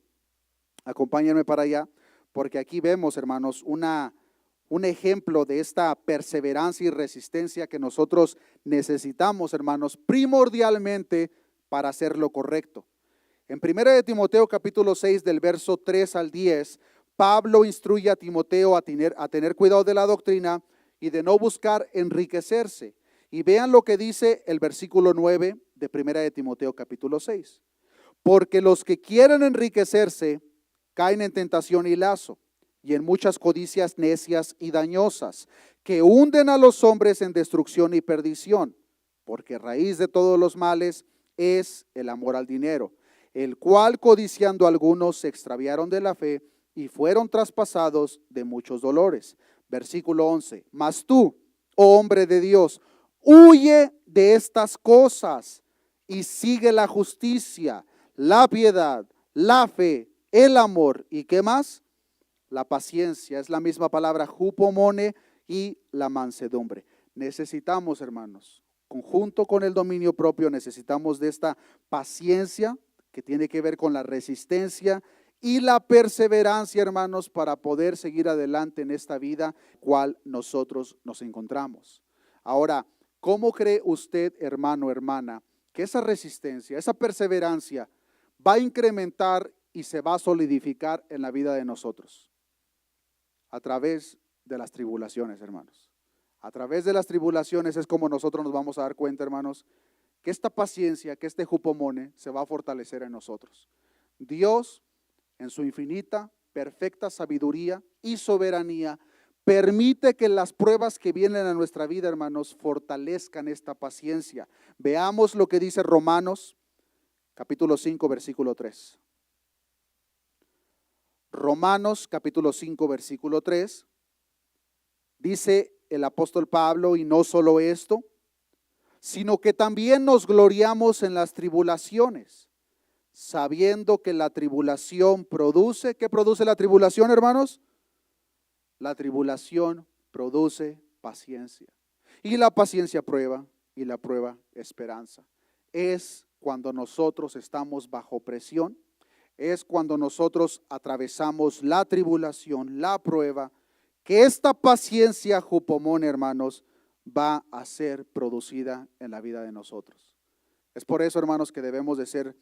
acompáñenme para allá, porque aquí vemos, hermanos, un ejemplo de esta perseverancia y resistencia que nosotros necesitamos, hermanos, primordialmente para hacer lo correcto. En Primera de Timoteo capítulo 6, del verso 3 al 10, Pablo instruye a Timoteo a tener cuidado de la doctrina y de no buscar enriquecerse. Y vean lo que dice el versículo 9 de Primera de Timoteo capítulo 6. Porque los que quieren enriquecerse caen en tentación y lazo, y en muchas codicias necias y dañosas, que hunden a los hombres en destrucción y perdición. Porque raíz de todos los males es el amor al dinero, el cual codiciando algunos se extraviaron de la fe y fueron traspasados de muchos dolores. Versículo 11. Mas tú, oh hombre de Dios, huye de estas cosas y sigue la justicia, la piedad, la fe, el amor y ¿qué más? La paciencia. Es la misma palabra hupomone y la mansedumbre. Necesitamos, hermanos, conjunto con el dominio propio, necesitamos de esta paciencia que tiene que ver con la resistencia y la perseverancia, hermanos, para poder seguir adelante en esta vida cual nosotros nos encontramos. Ahora, ¿cómo cree usted, hermano, hermana, que esa resistencia, esa perseverancia va a incrementar y se va a solidificar en la vida de nosotros? A través de las tribulaciones, hermanos. A través de las tribulaciones es como nosotros nos vamos a dar cuenta, hermanos, que esta paciencia, que este hupomone se va a fortalecer en nosotros. Dios, en su infinita, perfecta sabiduría y soberanía, permite que las pruebas que vienen a nuestra vida, hermanos, fortalezcan esta paciencia. Veamos lo que dice Romanos, capítulo 5, versículo 3. Romanos, capítulo 5, versículo 3. Dice el apóstol Pablo, y no solo esto, sino que también nos gloriamos en las tribulaciones, sabiendo que la tribulación produce, ¿qué produce la tribulación, hermanos? La tribulación produce paciencia, y la paciencia prueba, y la prueba esperanza. Es cuando nosotros estamos bajo presión, es cuando nosotros atravesamos la tribulación, la prueba, que esta paciencia hupomone, hermanos, va a ser producida en la vida de nosotros. Es por eso, hermanos, que debemos de ser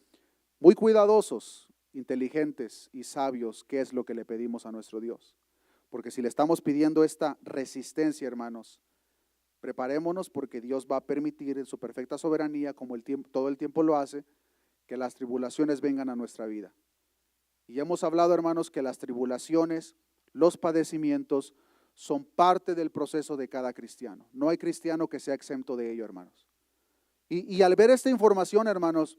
muy cuidadosos, inteligentes y sabios, qué es lo que le pedimos a nuestro Dios. Porque si le estamos pidiendo esta resistencia, hermanos, preparémonos, porque Dios va a permitir en su perfecta soberanía, como todo el tiempo lo hace, que las tribulaciones vengan a nuestra vida. Y hemos hablado, hermanos, que las tribulaciones, los padecimientos, son parte del proceso de cada cristiano. No hay cristiano que sea exento de ello, hermanos. Y al ver esta información, hermanos,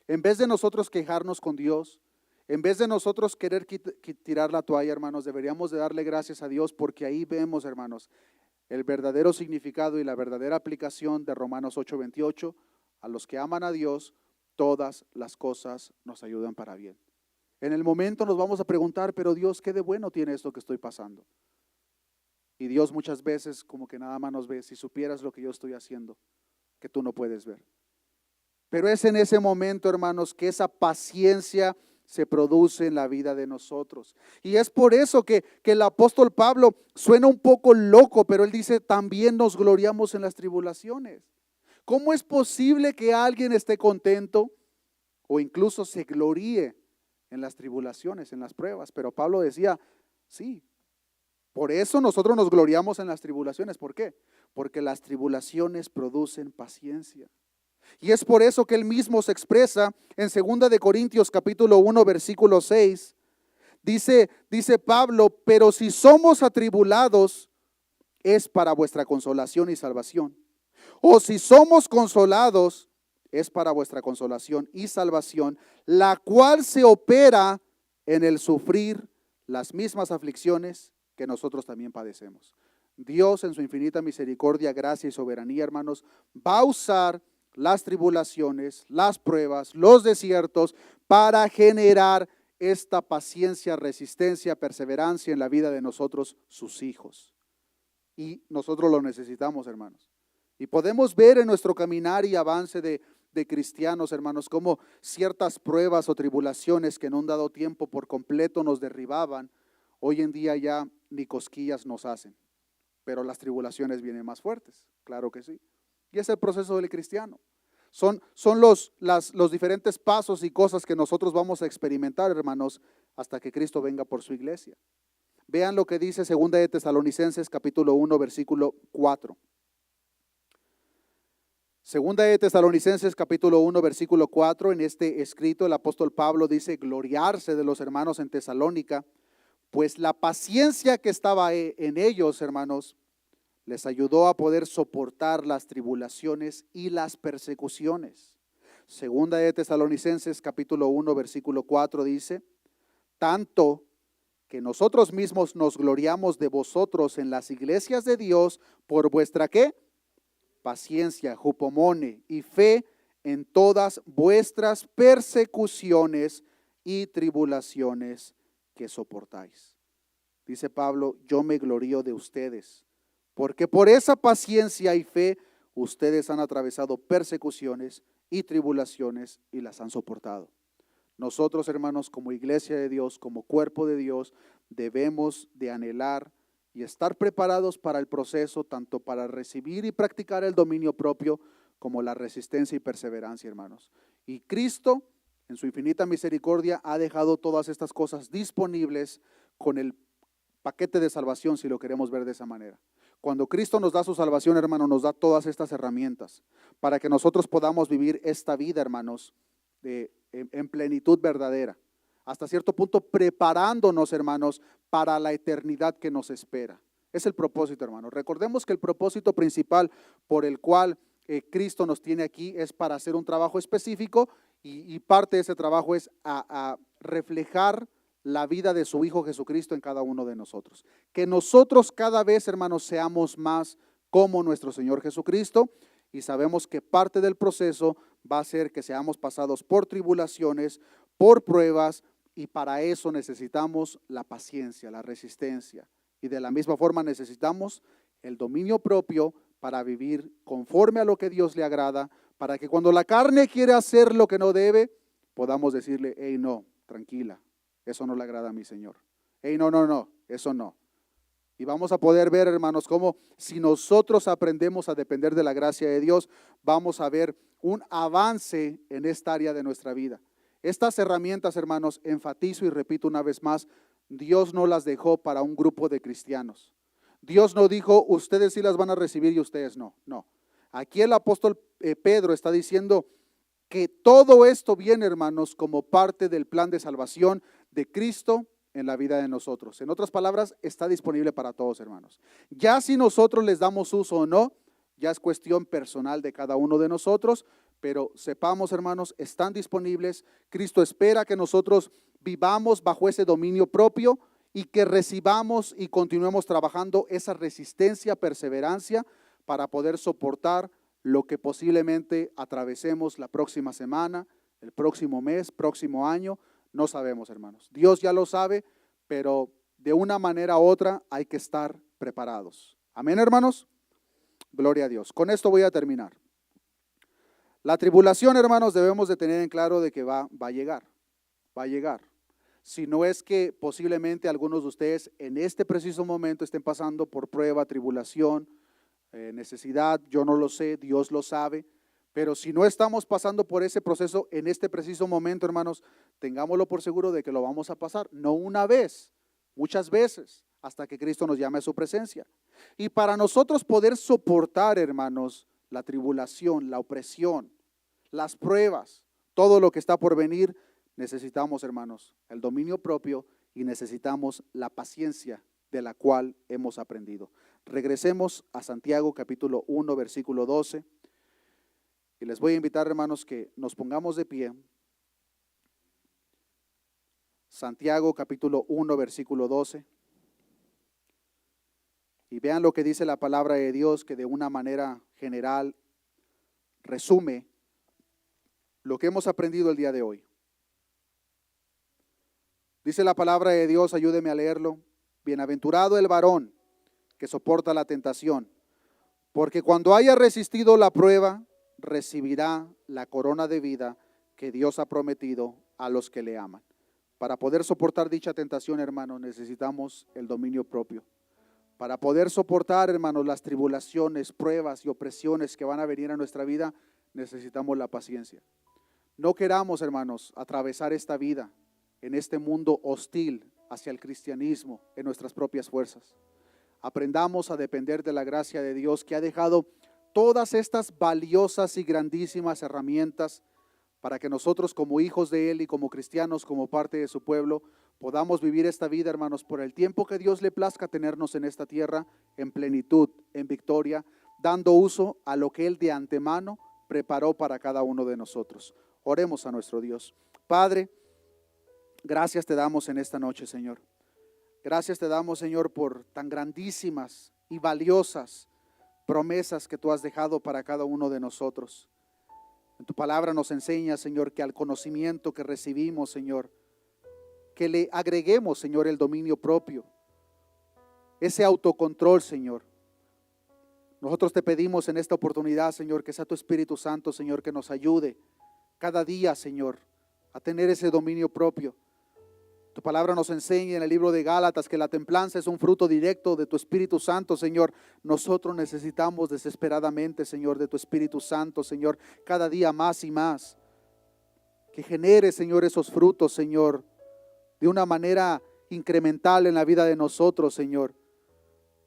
en vez de nosotros quejarnos con Dios, en vez de nosotros querer tirar la toalla, hermanos, deberíamos de darle gracias a Dios, porque ahí vemos, hermanos, el verdadero significado y la verdadera aplicación de Romanos 8:28. A los que aman a Dios, todas las cosas nos ayudan para bien. En el momento nos vamos a preguntar, pero Dios, ¿qué de bueno tiene esto que estoy pasando? Y Dios muchas veces como que nada más nos ve: si supieras lo que yo estoy haciendo, que tú no puedes ver. Pero es en ese momento, hermanos, que esa paciencia se produce en la vida de nosotros. Y es por eso que el apóstol Pablo suena un poco loco, pero él dice: también nos gloriamos en las tribulaciones. ¿Cómo es posible que alguien esté contento o incluso se gloríe en las tribulaciones, en las pruebas? Pero Pablo decía: sí, Por eso nosotros nos gloriamos en las tribulaciones. ¿Por qué? Porque las tribulaciones producen paciencia. Y es por eso que él mismo se expresa en 2 de Corintios capítulo 1 versículo 6. Dice Pablo, pero si somos atribulados, es para vuestra consolación y salvación. O si somos consolados, es para vuestra consolación y salvación, la cual se opera en el sufrir las mismas aflicciones que nosotros también padecemos. Dios en su infinita misericordia, gracia y soberanía, hermanos, va a usar las tribulaciones, las pruebas, los desiertos para generar esta paciencia, resistencia, perseverancia en la vida de nosotros, sus hijos. Y nosotros lo necesitamos, hermanos. Y podemos ver en nuestro caminar y avance de cristianos, hermanos, como ciertas pruebas o tribulaciones que en un dado tiempo por completo nos derribaban, hoy en día ya ni cosquillas nos hacen. Pero las tribulaciones vienen más fuertes, claro que sí. Y es el proceso del cristiano. Son los diferentes pasos y cosas que nosotros vamos a experimentar, hermanos, hasta que Cristo venga por su iglesia. Vean lo que dice 2 de Tesalonicenses capítulo 1 versículo 4. Segunda de Tesalonicenses capítulo 1 versículo 4, en este escrito el apóstol Pablo dice gloriarse de los hermanos en Tesalónica, pues la paciencia que estaba en ellos, hermanos, les ayudó a poder soportar las tribulaciones y las persecuciones. Segunda de Tesalonicenses capítulo 1 versículo 4 dice, tanto que nosotros mismos nos gloriamos de vosotros en las iglesias de Dios por vuestra ¿qué? Paciencia, jupomone y fe en todas vuestras persecuciones y tribulaciones que soportáis. Dice Pablo, yo me glorío de ustedes, porque por esa paciencia y fe ustedes han atravesado persecuciones y tribulaciones y las han soportado. Nosotros, hermanos, como iglesia de Dios, como cuerpo de Dios, debemos de anhelar y estar preparados para el proceso, tanto para recibir y practicar el dominio propio, como la resistencia y perseverancia, hermanos. Y Cristo, en su infinita misericordia, ha dejado todas estas cosas disponibles con el paquete de salvación, si lo queremos ver de esa manera. Cuando Cristo nos da su salvación, hermano, nos da todas estas herramientas para que nosotros podamos vivir esta vida, hermanos, en plenitud verdadera. Hasta cierto punto preparándonos, hermanos, para la eternidad que nos espera. Es el propósito, hermanos. Recordemos que el propósito principal por el cual Cristo nos tiene aquí es para hacer un trabajo específico y parte de ese trabajo es a reflejar la vida de su Hijo Jesucristo en cada uno de nosotros. Que nosotros cada vez, hermanos, seamos más como nuestro Señor Jesucristo, y sabemos que parte del proceso va a ser que seamos pasados por tribulaciones, por pruebas, y para eso necesitamos la paciencia, la resistencia. Y de la misma forma necesitamos el dominio propio para vivir conforme a lo que Dios le agrada, para que cuando la carne quiere hacer lo que no debe, podamos decirle, hey, no, tranquila, eso no le agrada a mi Señor. Hey, no, eso no. Y vamos a poder ver, hermanos, cómo si nosotros aprendemos a depender de la gracia de Dios, vamos a ver un avance en esta área de nuestra vida. Estas herramientas, hermanos, enfatizo y repito una vez más, Dios no las dejó para un grupo de cristianos. Dios no dijo, ustedes sí las van a recibir y ustedes no. No. Aquí el apóstol Pedro está diciendo que todo esto viene, hermanos, como parte del plan de salvación de Cristo en la vida de nosotros. En otras palabras, está disponible para todos, hermanos. Ya si nosotros les damos uso o no, ya es cuestión personal de cada uno de nosotros, pero sepamos, hermanos, están disponibles. Cristo espera que nosotros vivamos bajo ese dominio propio y que recibamos y continuemos trabajando esa resistencia, perseverancia para poder soportar lo que posiblemente atravesemos la próxima semana, el próximo mes, próximo año. No sabemos, hermanos. Dios ya lo sabe, pero de una manera u otra hay que estar preparados. Amén, hermanos. Gloria a Dios. Con esto voy a terminar. La tribulación, hermanos, debemos de tener en claro de que va a llegar. Va a llegar. Si no es que posiblemente algunos de ustedes en este preciso momento estén pasando por prueba, tribulación, necesidad, yo no lo sé, Dios lo sabe. Pero si no estamos pasando por ese proceso en este preciso momento, hermanos, tengámoslo por seguro de que lo vamos a pasar. No una vez, muchas veces. hasta que Cristo nos llame a su presencia. Y para nosotros poder soportar, hermanos, la tribulación, la opresión, las pruebas, todo lo que está por venir, necesitamos, hermanos, el dominio propio y necesitamos la paciencia de la cual hemos aprendido. Regresemos a Santiago capítulo 1, versículo 12. Y les voy a invitar, hermanos, que nos pongamos de pie. Santiago capítulo 1, versículo 12. Y vean lo que dice la palabra de Dios, que de una manera general resume lo que hemos aprendido el día de hoy. Dice la palabra de Dios, ayúdeme a leerlo. Bienaventurado el varón que soporta la tentación, porque cuando haya resistido la prueba, recibirá la corona de vida que Dios ha prometido a los que le aman. Para poder soportar dicha tentación, hermanos, necesitamos el dominio propio. Para poder soportar, hermanos, las tribulaciones, pruebas y opresiones que van a venir a nuestra vida, necesitamos la paciencia. No queramos, hermanos, atravesar esta vida en este mundo hostil hacia el cristianismo en nuestras propias fuerzas. Aprendamos a depender de la gracia de Dios, que ha dejado todas estas valiosas y grandísimas herramientas para que nosotros, como hijos de Él y como cristianos, como parte de su pueblo, podamos vivir esta vida, hermanos, por el tiempo que Dios le plazca tenernos en esta tierra, en plenitud, en victoria, dando uso a lo que Él de antemano preparó para cada uno de nosotros. Oremos a nuestro Dios. Padre, gracias te damos en esta noche, Señor. Gracias te damos, Señor, por tan grandísimas y valiosas promesas que tú has dejado para cada uno de nosotros. En tu palabra nos enseña, Señor, que al conocimiento que recibimos, Señor, que le agreguemos, Señor, el dominio propio, ese autocontrol, Señor. Nosotros te pedimos en esta oportunidad, Señor, que sea tu Espíritu Santo, Señor, que nos ayude cada día, Señor, a tener ese dominio propio. Tu palabra nos enseña en el libro de Gálatas que la templanza es un fruto directo de tu Espíritu Santo, Señor. Nosotros necesitamos desesperadamente, Señor, de tu Espíritu Santo, Señor, cada día más y más. Que genere, Señor, esos frutos, Señor, de una manera incremental en la vida de nosotros, Señor.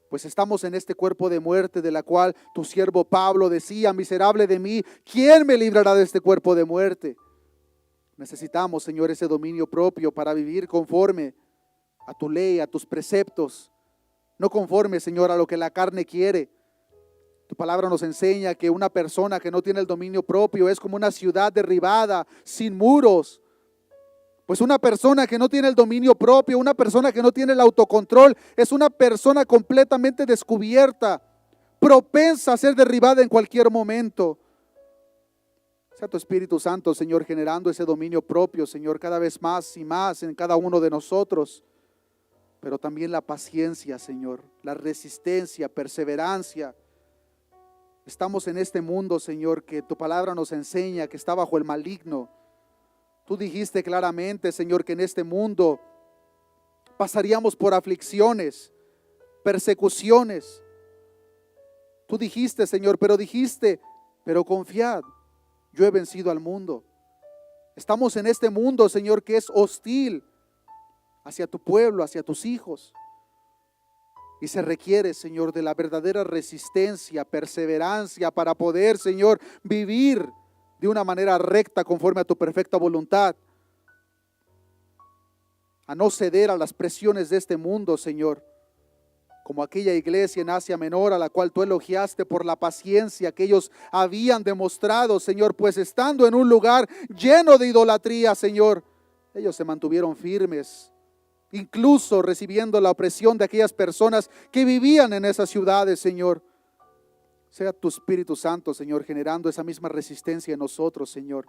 Pues estamos en este cuerpo de muerte de la cual tu siervo Pablo decía, miserable de mí, ¿quién me librará de este cuerpo de muerte? Necesitamos, Señor, ese dominio propio para vivir conforme a tu ley, a tus preceptos. No conforme, Señor, a lo que la carne quiere. Tu palabra nos enseña que una persona que no tiene el dominio propio es como una ciudad derribada, sin muros. Pues una persona que no tiene el dominio propio, una persona que no tiene el autocontrol, es una persona completamente descubierta, propensa a ser derribada en cualquier momento. Sea tu Espíritu Santo, Señor, generando ese dominio propio, Señor, cada vez más y más en cada uno de nosotros. Pero también la paciencia, Señor, la resistencia, perseverancia. Estamos en este mundo, Señor, que tu palabra nos enseña que está bajo el maligno. Tú dijiste claramente, Señor, que en este mundo pasaríamos por aflicciones, persecuciones. Tú dijiste, Señor, pero confiad. Yo he vencido al mundo. Estamos en este mundo, Señor, que es hostil hacia tu pueblo, hacia tus hijos. Y se requiere, Señor, de la verdadera resistencia, perseverancia para poder, Señor, vivir de una manera recta conforme a tu perfecta voluntad. A no ceder a las presiones de este mundo, Señor. Como aquella iglesia en Asia Menor a la cual tú elogiaste por la paciencia que ellos habían demostrado, Señor, pues estando en un lugar lleno de idolatría, Señor, ellos se mantuvieron firmes, incluso recibiendo la opresión de aquellas personas que vivían en esas ciudades, Señor. Sea tu Espíritu Santo, Señor, generando esa misma resistencia en nosotros, Señor.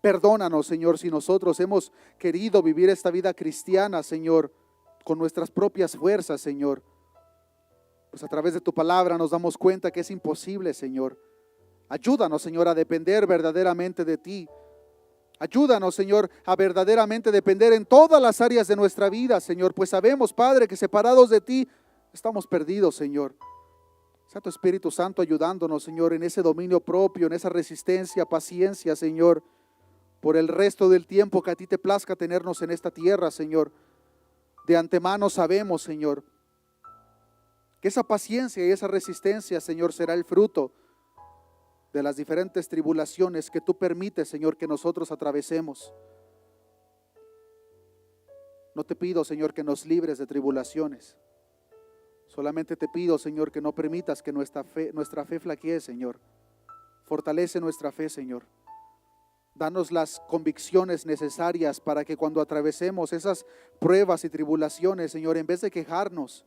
Perdónanos, Señor, si nosotros hemos querido vivir esta vida cristiana, Señor, con nuestras propias fuerzas, Señor. Pues a través de tu palabra nos damos cuenta que es imposible, Señor. Ayúdanos, Señor, a depender verdaderamente de ti. Ayúdanos, Señor, a verdaderamente depender en todas las áreas de nuestra vida, Señor. Pues sabemos, Padre, que separados de ti estamos perdidos, Señor. Sea tu Espíritu Santo ayudándonos, Señor, en ese dominio propio, en esa resistencia, paciencia, Señor, por el resto del tiempo que a ti te plazca tenernos en esta tierra, Señor. De antemano sabemos, Señor, que esa paciencia y esa resistencia, Señor, será el fruto de las diferentes tribulaciones que tú permites, Señor, que nosotros atravesemos. No te pido, Señor, que nos libres de tribulaciones. Solamente te pido, Señor, que no permitas que nuestra fe flaquee, Señor. Fortalece nuestra fe, Señor. Danos las convicciones necesarias para que cuando atravesemos esas pruebas y tribulaciones, Señor, en vez de quejarnos,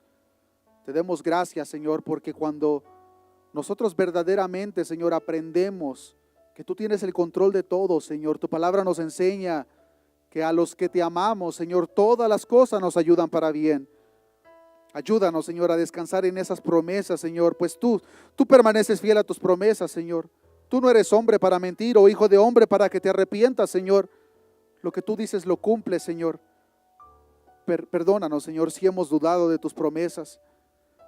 te demos gracias, Señor, porque cuando nosotros verdaderamente, Señor, aprendemos que tú tienes el control de todo, Señor, tu palabra nos enseña que a los que te amamos, Señor, todas las cosas nos ayudan para bien. Ayúdanos, Señor, a descansar en esas promesas, Señor, pues tú permaneces fiel a tus promesas, Señor. Tú no eres hombre para mentir o hijo de hombre para que te arrepientas, Señor. Lo que tú dices lo cumples, Señor. Perdónanos, Señor, si hemos dudado de tus promesas,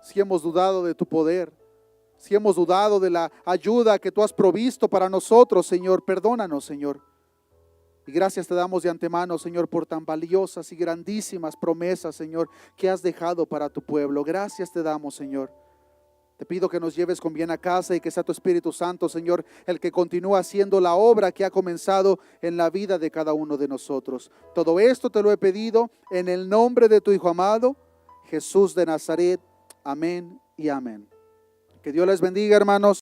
si hemos dudado de tu poder, si hemos dudado de la ayuda que tú has provisto para nosotros, Señor. Perdónanos, Señor. Y gracias te damos de antemano, Señor, por tan valiosas y grandísimas promesas, Señor, que has dejado para tu pueblo. Gracias te damos, Señor. Te pido que nos lleves con bien a casa y que sea tu Espíritu Santo, Señor, el que continúa haciendo la obra que ha comenzado en la vida de cada uno de nosotros. Todo esto te lo he pedido en el nombre de tu Hijo amado, Jesús de Nazaret. Amén y amén. Que Dios les bendiga, hermanos.